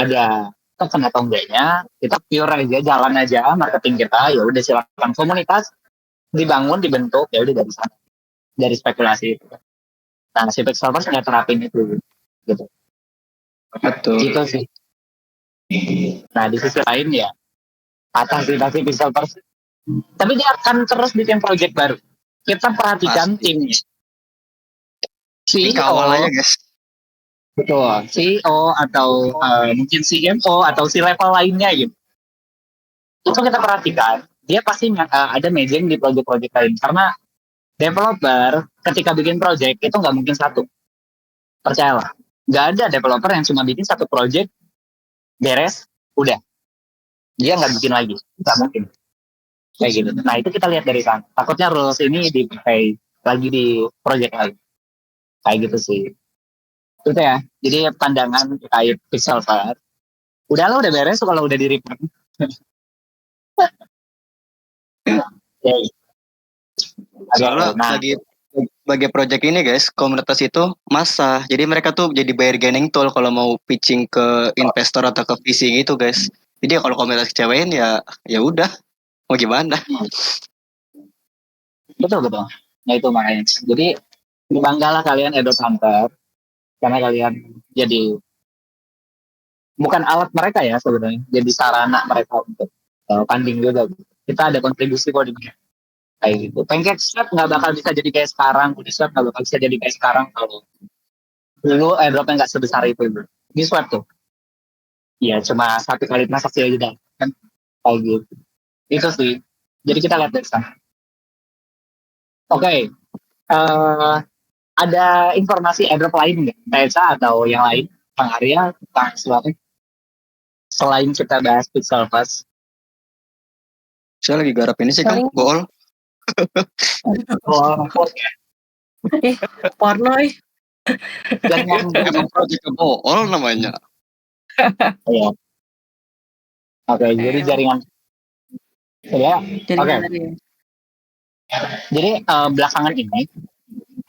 ada token atau enggaknya, kita pure aja, jalan aja marketing kita. Ya udah silakan, komunitas dibangun, dibentuk, ya udah dari sana, dari spekulasi itu. Nah si Pixelverse nggak terapin itu gitu. Betul. Gitu sih. Nah di sisi lain ya atas si Pixelverse, tapi dia akan terus bikin project baru. Kita perhatikan timnya. Ini kawal aja guys. Betul, CEO atau mungkin CMO atau si level lainnya gitu. Itu kita perhatikan, dia pasti ada mejeng di project-project lain. Karena developer ketika bikin project itu nggak mungkin satu. Percayalah, nggak ada developer yang cuma bikin satu project, beres, udah. Dia nggak bikin lagi, nggak mungkin. Kayak gitu. Nah itu kita lihat dari sana. Takutnya rules ini dipakai lagi di project lain. Kayak gitu sih. Itu ya. Jadi pandangan terkait Pixelverse. Udahlah, udah beres kalau udah di report. Soalnya bagi project ini guys, komunitas itu massa. Jadi mereka tuh jadi bargaining tool kalau mau pitching ke investor atau ke VC gitu guys. Jadi kalau komunitas kecewain ya udah, mau gimana? Betul. Nah itu makanya. Jadi banggalah kalian Edo Hunter karena kalian jadi bukan alat mereka ya sebenarnya, jadi sarana mereka untuk funding juga. Kita ada kontribusi kok di kayak gitu. PancakeSwap nggak bakal bisa jadi kayak sekarang, Uniswap nggak bakal bisa jadi kayak sekarang kalau dulu airdropnya nggak sebesar itu. Di swap tuh, ya cuma satu kali transaksi aja kan, kayak gitu. Itu sih. Jadi kita lihat dari sana. Oke. Ada informasi airdrop lain nggak, Tesa atau yang lain, Bang Arya, tentang sesuatu selain kita bahas Pixelverse? Saya lagi garap ini sih kan, bool. Porno Emang project bool namanya. Iya. Oke, jadi jaringan. Ya. Oke. Jadi belakangan ini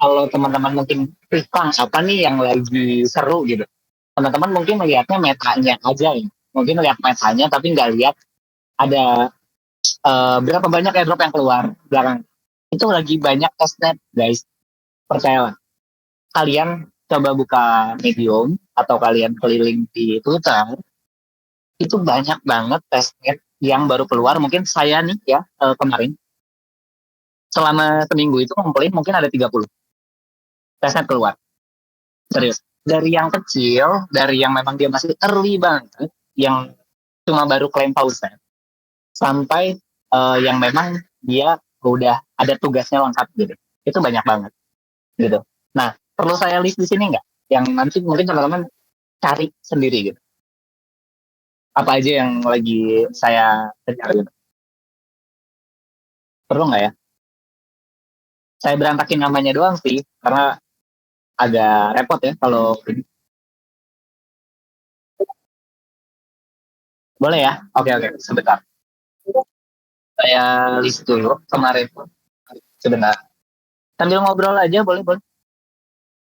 kalau teman-teman mungkin Kang apa nih yang lagi seru gitu, teman-teman mungkin melihatnya metanya aja ya, mungkin lihat metanya tapi nggak lihat ada berapa banyak airdrop yang keluar belakang. Itu lagi banyak testnet guys, percayalah. Kalian coba buka Medium atau kalian keliling di Twitter, itu banyak banget testnet yang baru keluar. Mungkin saya nih ya kemarin selama seminggu itu ngumpulin mungkin ada 30 testnet keluar. Serius. Dari yang kecil, dari yang memang dia masih early banget, yang cuma baru klaim pausan, sampai yang memang dia udah ada tugasnya lengkap gitu. Itu banyak banget gitu. Nah, perlu saya list di sini nggak? Yang nanti mungkin teman-teman cari sendiri gitu. Apa aja yang lagi saya kejar gitu. Perlu nggak ya? Saya berantakin namanya doang sih, karena agak repot ya kalau boleh ya? Oke, sebentar. Saya list dulu kemarin. Sebentar. Sambil ngobrol aja boleh.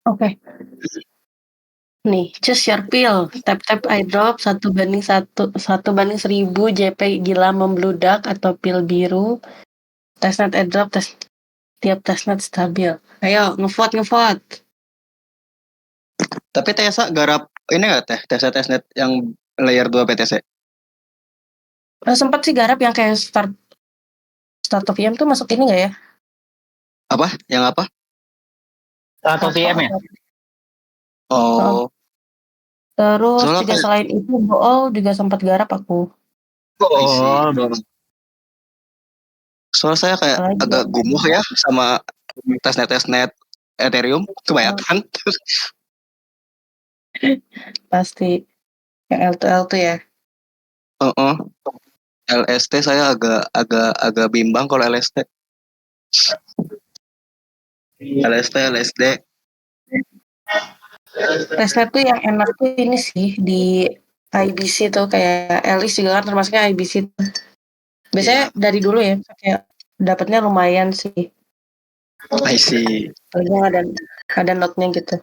Oke. Nih, choose your pill. Tap eyedrop 1:1 1:1000 JP gila membludak atau pil biru. Testnet eyedrop tiap testnet stabil. Ayo ngevote. Tapi Tessa garap ini nggak teh testnet yang layer 2 PTC? Sempat sih garap yang kayak start of VM tuh masuk ini nggak ya? Apa? Yang apa? Atau VM ya? Oh, Terus soalnya juga selain itu Bool juga sempat garap aku. Soalnya saya kayak Apalagi agak gumuh ya sama testnet Ethereum kebanyakan. pasti yang L2L tuh ya. LST saya agak bimbang kalau LST. LSD. Testnet tuh yang enak tuh ini sih di IBC tuh kayak Alice juga kan termasuknya IBC tuh. Biasanya dari dulu ya kayak dapatnya lumayan sih. I see. Paling ada note-nya gitu.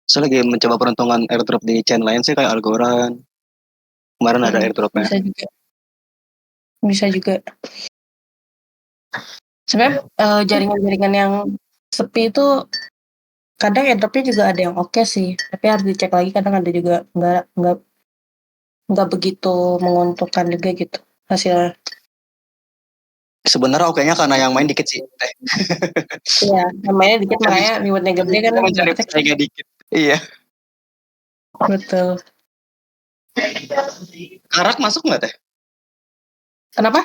Saya lagi mencoba peruntungan airdrop di chain lain sih kayak Algorand. Kemarin ada airdropnya. Bisa juga. Sebenarnya jaringan-jaringan yang sepi itu kadang airdropnya juga ada yang oke sih, tapi harus dicek lagi kadang ada juga nggak begitu menguntungkan juga gitu hasilnya. Sebenarnya oke-nya karena yang main dikit sih. Iya, namanya dikit makanya rewardnya gede kan. Mencari pesaingnya dikit. Iya. Betul. Karak masuk nggak teh? Kenapa?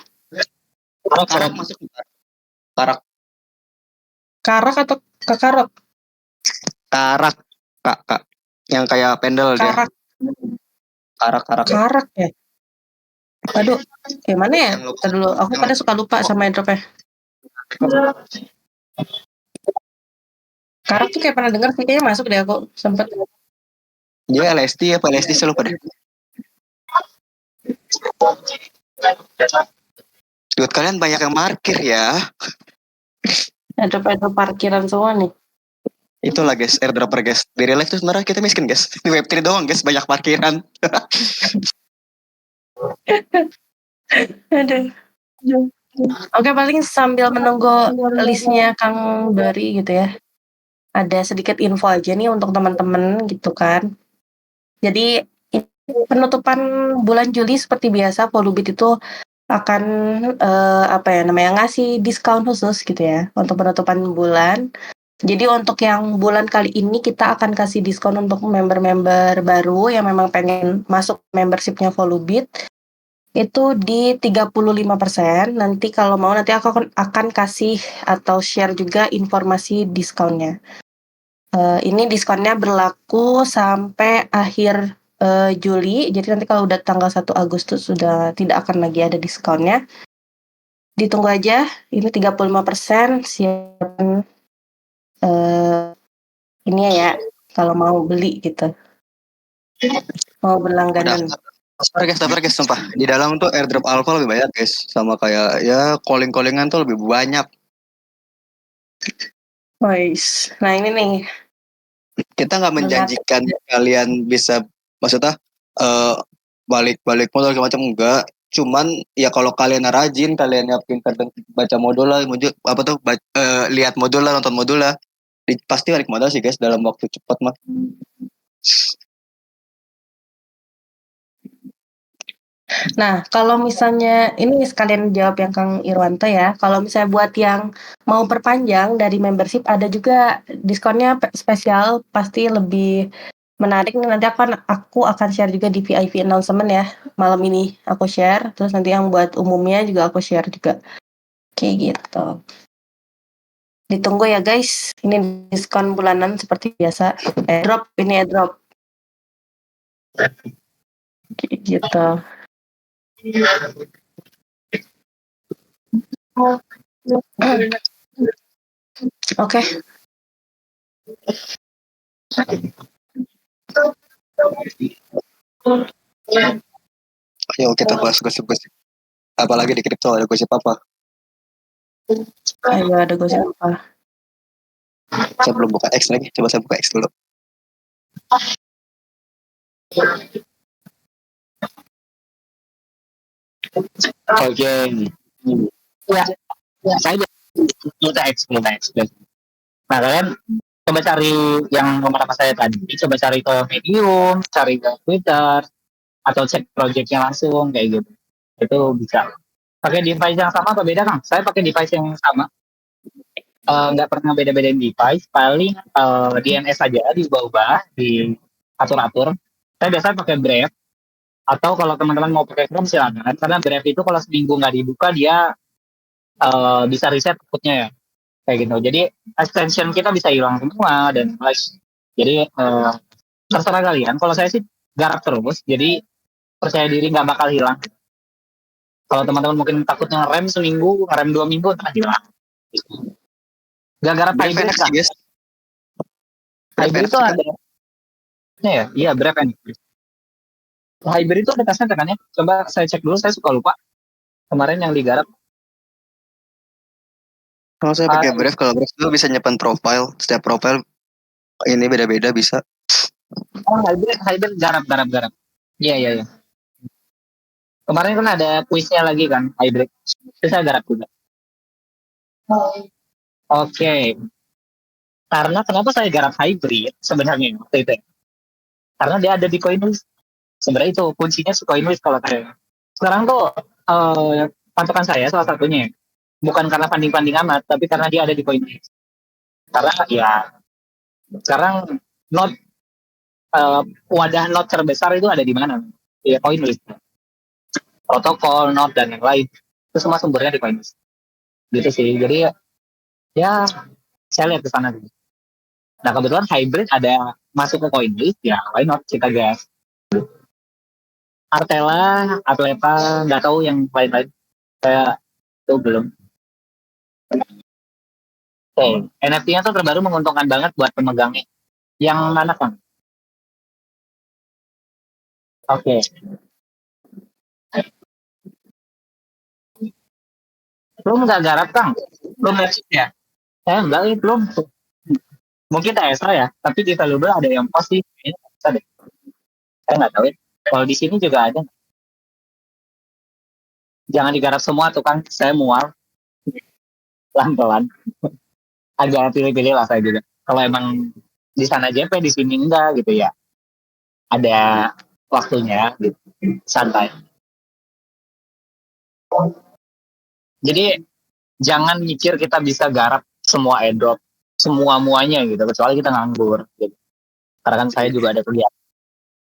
Karak masuk nggak? Karak Atau kakarot? Karak, kak, yang kayak pendel dia. Karak ya. Aduh, gimana ya? Ntar dulu, aku pada suka lupa sama airdropnya. Karak tuh kayak pernah dengar sih, kayaknya masuk deh aku sempet. Dia LSD apa LSD saya lupa deh. Duit kalian banyak yang parkir ya. Airdrop parkiran semua nih. Itulah guys, airdropper guys. Di real life tuh sebenarnya kita miskin guys. Di Web3 doang guys, banyak parkiran. Aduh. Oke, paling sambil menunggu listnya Kang Dori gitu ya. Ada sedikit info aja nih untuk teman-teman gitu kan. Jadi penutupan bulan Juli seperti biasa Volubit itu akan ngasih diskon khusus gitu ya untuk penutupan bulan. Jadi untuk yang bulan kali ini kita akan kasih diskon untuk member-member baru yang memang pengen masuk membershipnya Volubit itu di 35%. Nanti kalau mau nanti aku akan kasih atau share juga informasi diskonnya. Ini diskonnya berlaku sampai akhir Juli. Jadi nanti kalau udah tanggal 1 Agustus sudah tidak akan lagi ada diskonnya. Ditunggu aja. Ini 35% siapkan ini ya kalau mau beli gitu. Mau berlangganan. Sabar guys, sumpah. Di dalam tuh airdrop alpha lebih banyak guys. Sama kayak ya calling-callingan tuh lebih banyak. Guys, nah ini nih. Kita nggak menjanjikan kalian bisa, maksudnya balik modal segala macam, enggak. Cuman ya kalau kalian rajin, kalian pintar dan baca modul lah, lihat modul lah, nonton modul lah, pasti balik modal sih guys dalam waktu cepat mah. Nah, kalau misalnya ini sekalian jawab yang Kang Irwanto ya. Kalau misalnya buat yang mau perpanjang dari membership ada juga diskonnya spesial pasti lebih menarik nih. Nanti aku akan share juga di VIP announcement ya. Malam ini aku share. Terus nanti yang buat umumnya juga aku share juga. Kayak gitu. Ditunggu ya guys. Ini diskon bulanan seperti biasa. Airdrop ini airdrop. Kayak gitu. Oke. Ayo kita bahas gosip-gosip. Apalagi di kripto ada gosip apa? Ayo ada gosip apa? Saya belum buka X lagi. Coba saya buka X dulu. Oke. Ya, saya minta explain. Nah, kalian coba cari yang nomor apa saya tadi. Coba cari ke Medium, cari ke Twitter, atau cek projectnya langsung kayak gitu. Itu bisa. Pakai device yang sama apa beda Kang? Saya pakai device yang sama. Nggak pernah beda-bedain device. Paling DNS aja diubah-ubah, diatur-atur. Saya biasanya pakai Brave. Atau kalau teman-teman mau pakai Chrome silakan. Karena Brave itu kalau seminggu nggak dibuka dia bisa reset outputnya ya. Kayak gitu. Jadi extension kita bisa hilang semua dan jadi terserah kalian. Kalau saya sih garap terus. Jadi percaya diri nggak bakal hilang. Kalau teman-teman mungkin takutnya ngerem seminggu, ngerem 2 minggu, ntar hilang. Gak garap hybrid kan? Guys. Hybrid itu ada. Ya, iya Brave NFT. Hybrid itu ada tesnya kan ya? Coba saya cek dulu, saya suka lupa. Kemarin yang digarap. Kalau saya pakai Brave, kalau Brave itu bisa nyimpan profile. Setiap profile ini beda-beda bisa. Oh, hybrid garap. Iya. Kemarin kan ada kuisnya lagi kan, hybrid. Itu saya garap juga. Oke. Karena kenapa saya garap hybrid sebenarnya waktu itu? Karena dia ada di CoinList. Sebenarnya itu kuncinya si CoinList kalau saya. Sekarang tuh patokan saya salah satunya. Bukan karena panding-panding amat, tapi karena dia ada di CoinList. Karena ya sekarang wadah node terbesar itu ada di mana? Ya CoinList. Protokol, node dan yang lain. Itu semua sumbernya di CoinList. Gitu sih. Jadi ya saya lihat ke sana dulu. Nah kebetulan hybrid ada masuk ke CoinList, ya why not kita gas. Artella, Atleta, nggak tahu yang lain-lain. Saya itu belum. Oke, NFT-nya tuh terbaru menguntungkan banget buat pemegangnya. Yang mana kan? Oke. Belum nggak garap Kang? Belum masuk ya? Saya enggak, belum. Mungkin TSA ya, tapi di valuable ada yang post sih. Kayaknya bisa deh. Saya nggak tahu ya. Kalau di sini juga ada. Jangan digarap semua tuh Kang, saya mual. Pelan-pelan. Agak pilih-pilih lah saya juga. Kalau emang di sana JP, di sini enggak gitu ya. Ada waktunya gitu. Santai. Jadi jangan mikir kita bisa garap semua airdrop, semua muanya gitu, kecuali kita nganggur. Gitu. Karena kan saya juga ada kegiatan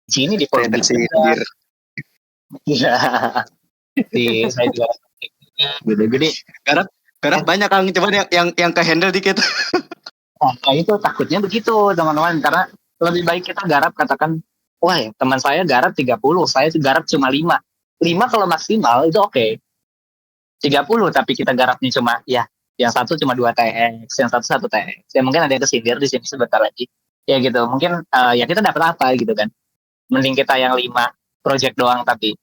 di sini di Forbit juga. Iya. Saya juga gitu. Jadi garap banyak Kang, coba yang ke handle dikit. Nah itu takutnya begitu teman-teman, karena lebih baik kita garap katakan, wah ya, teman saya garap 30, saya garap cuma 5 kalau maksimal itu oke. 30 tapi kita garapnya cuma ya yang satu cuma 2 TX, yang satu TX. Ya mungkin ada yang kesindir di sini sebentar lagi. Ya gitu, mungkin ya kita dapat apa gitu kan. Mending kita yang 5 project doang tapi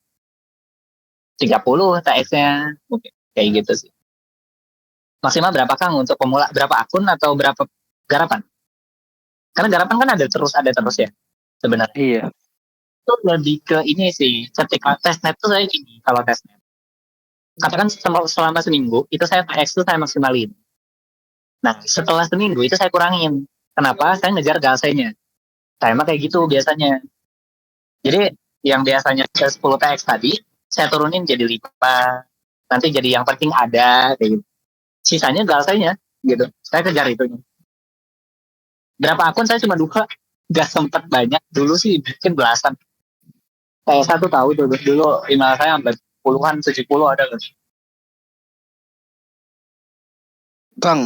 30 TX-nya. Mungkin kayak gitu sih. Maksimal berapa Kang untuk pemula? Berapa akun atau berapa garapan? Karena garapan kan ada terus ya sebenarnya. Iya. Itu lebih ke ini sih, ketika testnet tuh saya gini, kalau testnet. Katakan selama seminggu, itu saya TX itu saya maksimalin. Nah, setelah seminggu itu saya kurangin. Kenapa? Saya ngejar galsenya. Saya mah kayak gitu biasanya. Jadi, yang biasanya 10 TX tadi, saya turunin jadi 5, nanti jadi yang penting ada kayak gitu. Sisanya galsanya gitu, saya kejar itu. Berapa akun saya cuma 2, gak sempet banyak. Dulu sih bikin belasan. Kayak satu tahu dulu email saya sampai puluhan, 70 ada kan. Kang,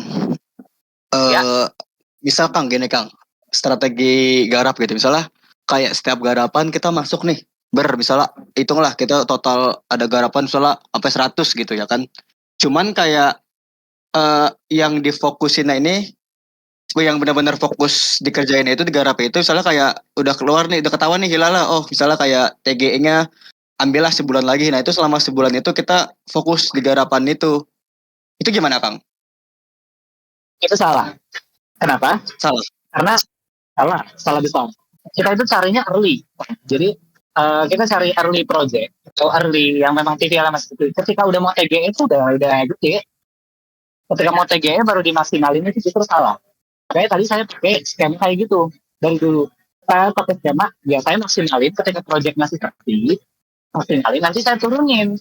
Ya. misal Kang gini Kang, strategi garap gitu. Misalnya kayak setiap garapan kita masuk nih, misalnya hitunglah kita total ada garapan misalnya sampai 100 gitu ya kan. Cuman kayak yang difokusin ini yang benar-benar fokus dikerjain itu digarap itu misalnya kayak udah keluar nih udah ketahuan nih hilala, oh misalnya kayak TGE-nya ambillah sebulan lagi, nah itu selama sebulan itu kita fokus di garapan itu gimana Kang? Itu salah. Kenapa? Salah. Karena salah besar. Kita itu carinya early. Jadi kita cari early project atau early yang memang TVL masih kecil. Ketika udah mau TGE itu udah gede. Ketika mau TGE baru dimaksimalin itu justru salah. Kayak tadi saya pakai skema kayak gitu dari dulu. Saya pakai skema, ya saya maksimalin ketika project masih kecil, maksimalin nanti saya turunin.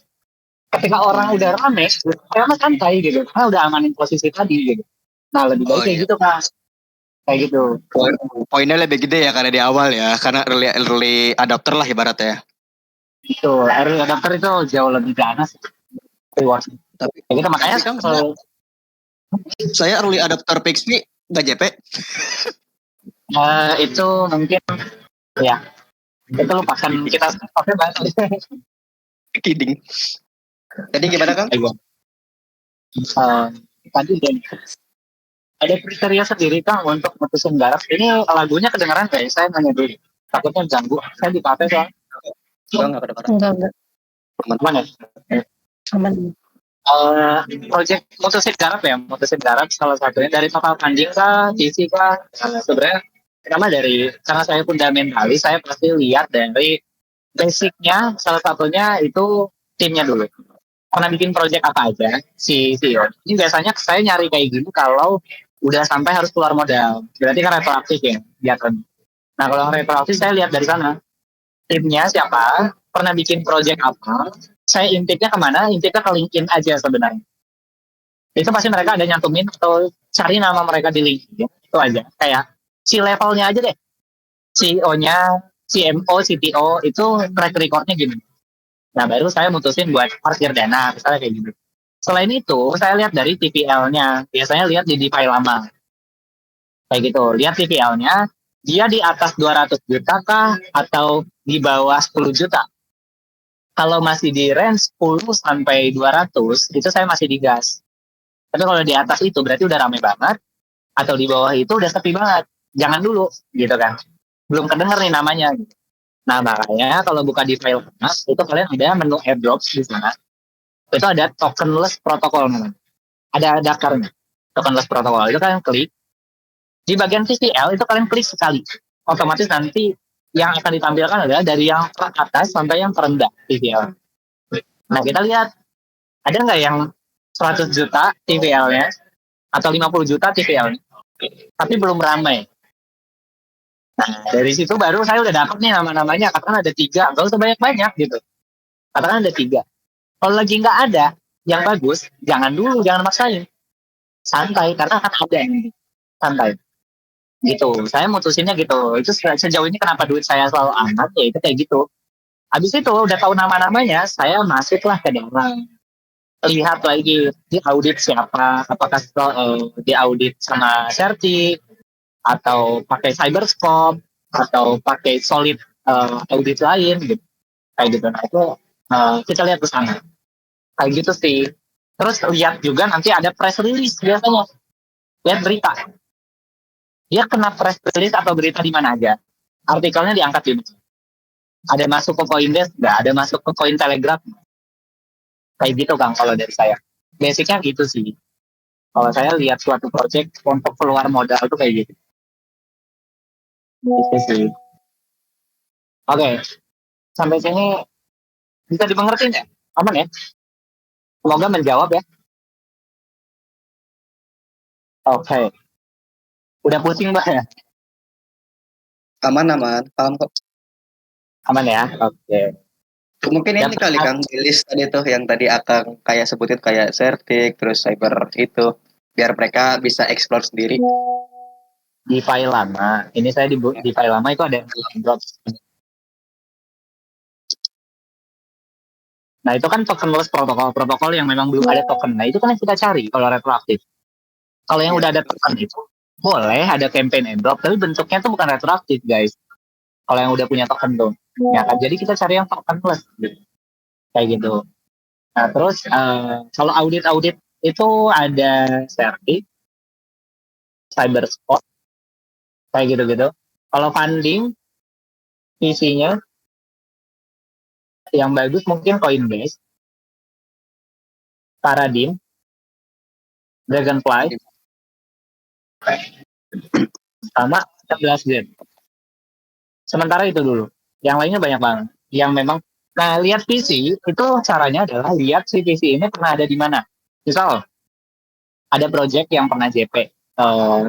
Ketika orang udah rame, saya mah santai gitu, karena udah amanin posisi tadi gitu. Nah lebih baik kayak gitu kan, kayak gitu. Poinnya lebih gede ya karena di awal ya, karena early adapter lah ibaratnya. Itu early adapter itu jauh lebih ganas reward. Tapi Ya gitu makanya Kang, saya early adapter PXP nggak JP. itu mungkin ya itu lupakan kita pakai bahasa. Kidding. Jadi gimana Kang? Tadi ada kriteria sendiri Kang untuk mutusin garap. Ini lagunya kedengeran kayak saya nanya dulu. Takutnya ganggu. Saya di kafe soalnya. Enggak kedengeran. Enggak. Aman ya? Aman. Project mutusin garap salah satunya dari total funding kah, visi kah, sebenarnya pertama dari karena saya fundamentalis saya pasti lihat dari basicnya, salah satunya itu timnya dulu. Pernah bikin project apa aja si CEO. Ini biasanya saya nyari kayak gini kalau udah sampai harus keluar modal, berarti kan retroaktif ya jatuhnya. Nah kalau retroaktif saya lihat dari sana timnya siapa, pernah bikin project apa, saya intipnya kemana, intipnya ke LinkedIn aja sebenarnya. Itu pasti mereka ada nyantumin atau cari nama mereka di LinkedIn, itu aja. Kayak si levelnya aja deh, CEO-nya, CMO, CTO, itu track record-nya gini. Nah baru saya mutusin buat parkir dana, misalnya kayak gitu. Selain itu, saya lihat dari TPL-nya, biasanya lihat di file lama. Kayak gitu, lihat TPL-nya, dia di atas 200 juta kah, atau di bawah 10 juta. Kalau masih di range 10 sampai 200, itu saya masih digas. Tapi kalau di atas itu berarti udah rame banget, atau di bawah itu udah sepi banget. Jangan dulu, gitu kan. Belum kedenger nih namanya. Nah, makanya kalau buka di file Mas, itu kalian ada menu airdrops di sana. Itu ada tokenless protokol namanya. Ada dakarnya. Tokenless protokol. Itu kalian klik. Di bagian TCL itu kalian klik sekali. Otomatis nanti yang akan ditampilkan adalah dari yang teratas sampai yang terendah TVL. Nah kita lihat ada nggak yang 100 juta TVL-nya atau 50 juta TVL-nya, tapi belum ramai. Nah dari situ baru saya udah dapet nih nama-namanya. Katakan ada 3, nggak usah banyak-banyak gitu. Katakan ada 3. Kalau lagi nggak ada yang bagus, jangan dulu, jangan maksain. Santai, karena akan ada yang santai. Gitu, saya mutusinnya gitu. Itu sejauh ini kenapa duit saya selalu aman, ya itu kayak gitu. Habis itu udah tahu nama-namanya, saya masuklah ke dalam, lihat lagi di audit siapa, apakah di audit sama Certi atau pakai Cyberscope atau pakai solid audit lain gitu. Kayak gitu. Nah itu kita lihat ke sana. Kayak gitu sih. Terus lihat juga nanti ada press release biasanya. Lihat berita. Dia kena press release atau berita di mana aja. Artikelnya diangkat di mana. Ada masuk ke Coindesk, nggak ada masuk ke Cointelegraph. Kayak gitu Kang kalau dari saya. Basicnya gitu sih. Kalau saya lihat suatu project untuk keluar modal itu kayak gitu. Gitu sih. Oke. Sampai sini bisa dimengerti nggak? Aman ya? Semoga menjawab ya. Oke. Udah pusing Mbak ya? Aman, paham kok. Aman ya? Oke. Mungkin Ya, ini kali Kang, di list tadi tuh yang tadi Akang kayak sebutin kayak Certic, terus Cyber itu, biar mereka bisa explore sendiri. di file lama, ini saya di file lama itu ada drop. Nah itu kan tokenless protokol yang memang belum ada token. Nah itu kan yang kita cari kalau retroaktif. Kalau yang Iya, udah ada betul. token itu boleh ada campaign airdrop, tapi bentuknya tuh bukan retroaktif guys. Kalau yang udah punya token tuh, ya kan. Jadi kita cari yang tokenless, gitu. Kayak gitu. Nah terus kalau audit itu ada Certic, Cyberspot, kayak gitu-gitu. Kalau funding, isinya yang bagus mungkin Coinbase, Paradigm, Dragonfly, sama 11 Gen. Sementara itu dulu. Yang lainnya banyak banget. Yang memang, nah lihat PC, itu caranya adalah lihat si PC ini pernah ada di mana. Misal, ada project yang pernah JP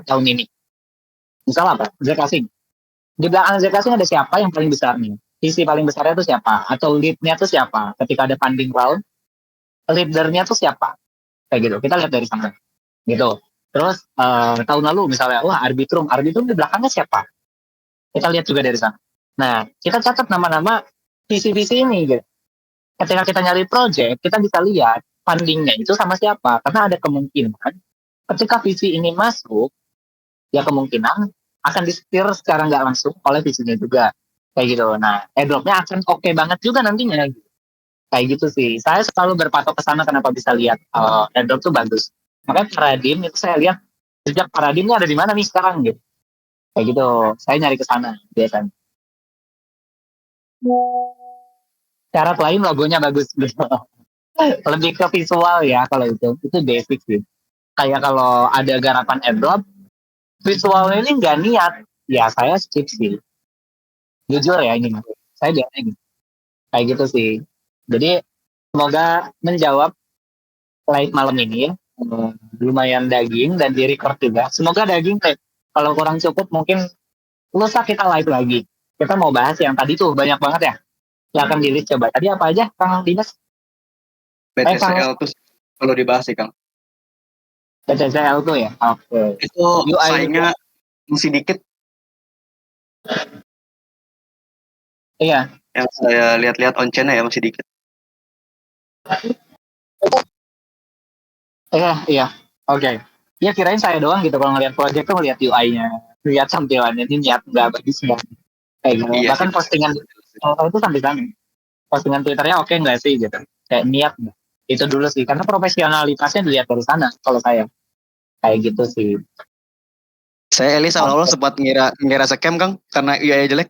tahun ini. Misal apa? Zcasing. Di belakang Zcasing ada siapa yang paling besar nih? PC paling besarnya itu siapa? Atau lead-nya itu siapa? Ketika ada funding round, leader-nya itu siapa? Kayak gitu. Kita lihat dari sana. Gitu. Terus tahun lalu misalnya, wah Arbitrum di belakangnya siapa? Kita lihat juga dari sana. Nah, kita catat nama-nama visi-visi ini gitu. Ketika kita nyari project, kita bisa lihat fundingnya itu sama siapa. Karena ada kemungkinan ketika visi ini masuk, ya kemungkinan akan disetir secara nggak langsung oleh visinya juga. Kayak gitu. Nah, airdropnya akan oke banget juga nantinya. Kayak gitu sih. Saya selalu berpatok ke sana kenapa bisa lihat airdrop tuh bagus. Makanya Paradigm itu saya lihat sejak Paradigmnya ada di mana nih sekarang gitu. Kayak gitu. Saya nyari ke sana biasanya. Syarat lain logonya bagus gitu. Lebih ke visual ya kalau itu basic sih. Kayak kalau ada garapan airdrop, visualnya ini nggak niat, ya saya skip sih. Jujur ya ini, saya biasanya gitu. Kayak gitu sih. Jadi semoga menjawab live malam ini ya. Lumayan daging dan di record juga. Semoga daging kalau kurang cukup mungkin lusa kita live lagi. Kita mau bahas yang tadi tuh banyak banget ya. Silahkan di list coba. Tadi apa aja Kang Dimas? BTCL tuh perlu dibahas sih Kang. BTCL tuh ya. Oke. Itu saingnya masih dikit. Iya. Yang saya lihat-lihat on-chain ya masih dikit. Iya. Oke. Ya kirain saya doang gitu kalau ngeliat project tuh ngeliat UI-nya, lihat tampilannya ini niat nggak bagus nggak kayak gitu. Iya Bahkan sih. postingan itu sampai sana. Postingan Twitternya oke nggak sih gitu. Kayak niat nggak? Itu dulu sih karena profesionalitasnya dilihat dari sana kalau saya kayak gitu sih. Saya Elis awal-awal sempat ngira scam Kang karena UI jelek.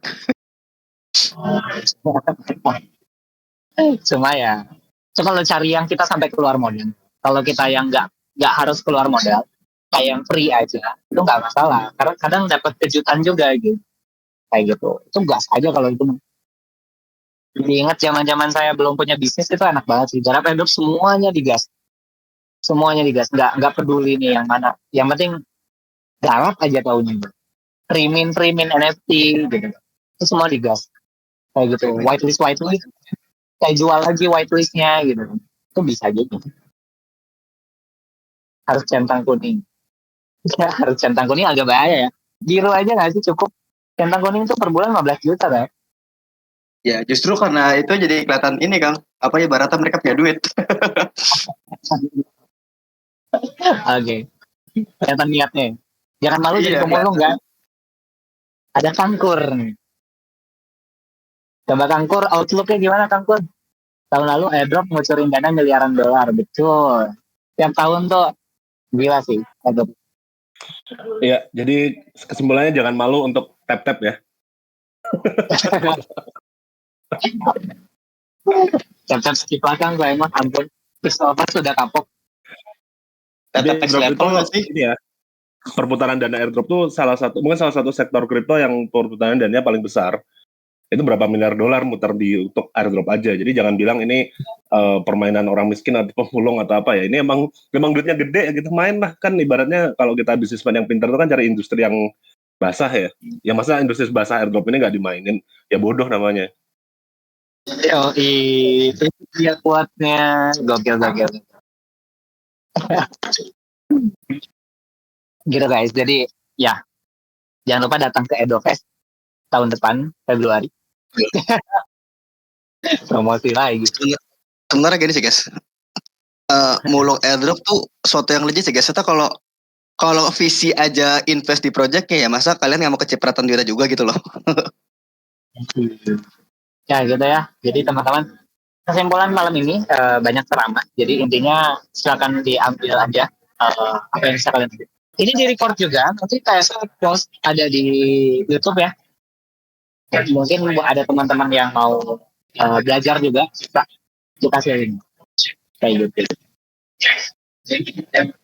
Cuma ya, coba lo cari yang kita sampai keluar modal. Kalau kita yang nggak harus keluar modal, kayak yang free aja, itu nggak masalah. Karena kadang dapat kejutan juga gitu, kayak gitu. Itu gas aja kalau itu. Ingat zaman-zaman saya belum punya bisnis itu enak banget sih. Garap hidup semuanya digas. Nggak peduli nih yang mana. Yang penting garap aja tahunya. Primin NFT gitu. Itu semua digas. Kayak gitu. Whitelist kayak jual lagi whitelistnya gitu. Itu bisa gitu. Harus centang kuning. Ya, harus centang kuning agak bahaya ya. Biru aja nggak sih cukup. Centang kuning itu per bulan 15 juta kan? Ya justru karena itu jadi kelihatan ini Kang. Apa ya ibaratnya mereka punya duit. Oke. Kelihatan niatnya. Jangan malu jadi Iya, pemulung kan? Ada Kangkur nih. Coba Kangkur, outlooknya gimana Kangkur? Tahun lalu airdrop ngucurin dana miliaran dolar, betul. Tiap tahun tuh gila sih. Iya, jadi kesimpulannya jangan malu untuk tap-tap ya. Tap-tap skip lah Kang, gue emang ampun. Christopher sudah kapok. Jadi Tetap airdrop level nggak sih? itu ini ya, perputaran dana airdrop tuh mungkin salah satu sektor kripto yang perputaran dananya paling besar. Itu berapa miliar dolar muter untuk airdrop aja. Jadi jangan bilang ini permainan orang miskin atau pemulung atau apa ya. Ini emang duitnya gede gitu, main lah. Kan ibaratnya kalau kita bisnismen yang pintar itu kan cari industri yang basah ya. Ya masa industri basah airdrop ini nggak dimainin, ya bodoh namanya. Itu dia kuatnya. Gokil. Gitu guys. Jadi ya jangan lupa datang ke Edofest tahun depan Februari. Promosi lagi. Sebenarnya gini sih guys, mulung airdrop tuh suatu yang legit sih guys. Kita kalau visi aja invest di projectnya ya masa kalian nggak mau kecipratan duitnya juga gitu loh. Ya gitu ya. Jadi teman-teman, kesimpulan malam ini banyak ceramah. Jadi intinya silakan diambil aja apa yang bisa kalian ambil. Ini di record juga, nanti saya post ada di YouTube ya. Mungkin ada teman-teman yang mau belajar juga, kita sharing kayak gitu.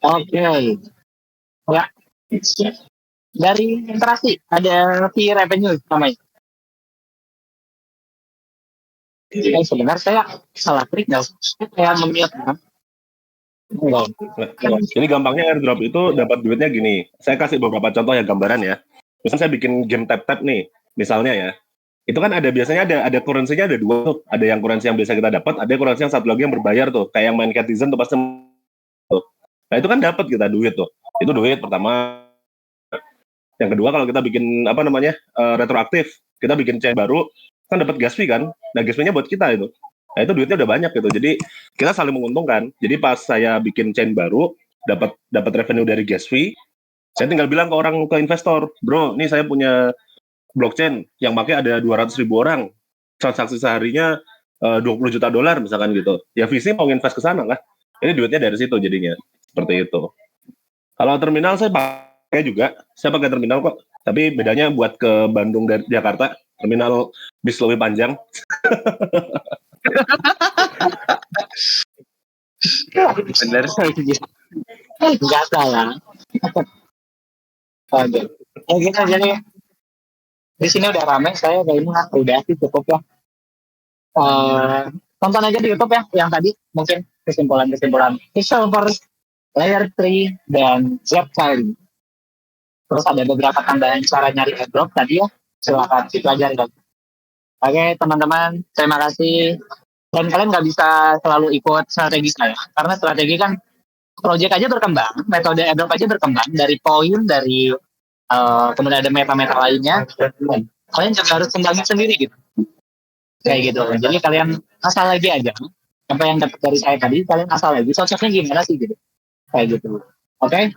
Oke. Ya. Dari interaksi ada fee revenue namanya. Sebenarnya saya salah klik nggak? Saya memilih kan? Jadi gampangnya airdrop itu dapat duitnya gini. Saya kasih beberapa contoh ya gambaran ya. Misalnya saya bikin game tap-tap nih, misalnya ya. Itu kan ada biasanya ada currency-nya ada dua tuh. Ada yang currency yang biasa kita dapat, ada currency yang satu lagi yang berbayar tuh. Kayak yang main Catizen tuh pasti tuh. Nah itu kan dapat kita duit tuh. Itu duit pertama. Yang kedua kalau kita bikin apa namanya retroaktif, kita bikin chain baru kan dapat gas fee kan. Nah gas fee-nya buat kita itu. Nah itu duitnya udah banyak gitu. Jadi kita saling menguntungkan. Jadi pas saya bikin chain baru dapat revenue dari gas fee, saya tinggal bilang ke orang ke investor, bro, ini saya punya blockchain yang pakai ada 200.000 orang, transaksi seharinya $20 juta misalkan gitu. Ya VC mau invest ke sana lah. Ini duitnya dari situ jadinya. Seperti itu. Kalau terminal saya pakai juga, saya pakai terminal kok. Tapi bedanya buat ke Bandung dari Jakarta, terminal bis lebih panjang. Bener. Enggak salah. Oke. Ya gitu jadi di sini udah ramai, saya kayaknya udah sih cukup ya. Tonton aja di YouTube ya yang tadi mungkin kesimpulan Silver, Layer 3 dan Zephyr. Terus ada beberapa tambahan cara nyari airdrop tadi ya, silakan dipelajari. Oke teman-teman, terima kasih. Dan kalian nggak bisa selalu ikut strategi saya, karena strategi kan project aja berkembang, metode airdrop aja berkembang dari poin, dari kemudian ada meta-meta lainnya. Kalian juga harus kembangin sendiri gitu, kayak gitu. Jadi kalian asal lagi aja apa yang dapat dari saya tadi, kalian asal lagi cocoknya gimana sih gitu, kayak gitu. Oke,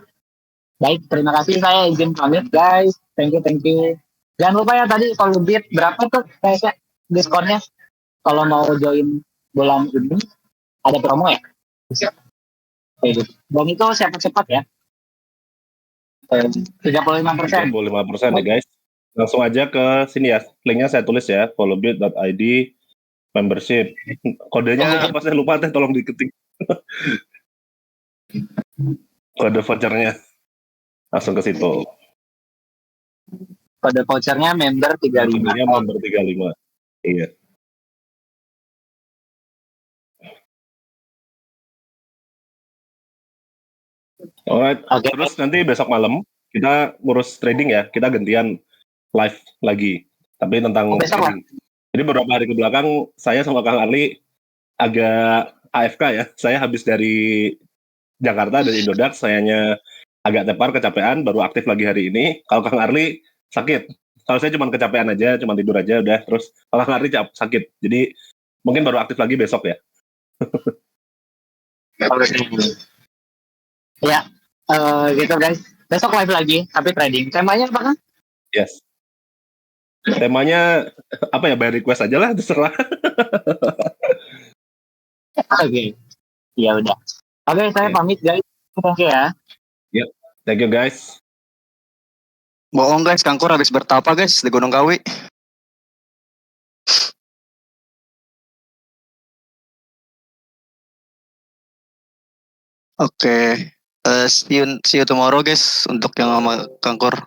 baik, terima kasih, saya izin pamit guys. Thank you. Jangan lupa ya tadi kalau bid berapa tuh kayaknya diskonnya kalau mau join bulan ini ada promo ya. Kayak gitu. Dan itu cepat ya. 35%. 35% ya guys. Langsung aja ke sini ya. Linknya saya tulis ya. followbit.id membership. Kodenya pas saya lupa tolong diketik. Kode vouchernya. Langsung ke situ. Kode vouchernya member 35. Kodenya member 35. Iya. Alright. Okay. Terus nanti besok malam kita ngurus trading ya. Kita gantian live lagi. Tapi tentang trading. Jadi beberapa hari ke belakang saya sama Kang Arli agak AFK ya. Saya habis dari Jakarta dari Indodax, sayanya agak tepar, kecapean, baru aktif lagi hari ini. Kalau Kang Arli sakit. Kalau saya cuma kecapean aja, cuma tidur aja udah. Terus kalau Kang Arli sakit. Jadi mungkin baru aktif lagi besok ya. Ya, gitu guys. Besok live lagi, tapi trading. Temanya apa kan? Yes. Temanya apa ya? By request aja lah, terserah. Oke. Ya udah. Oke, saya pamit guys. Thank you ya. Yep. Thank you guys. Bohong guys, Kangkur habis bertapa guys di Gunung Kawi. Oke. See you tomorrow guys untuk yang sama Kangkur.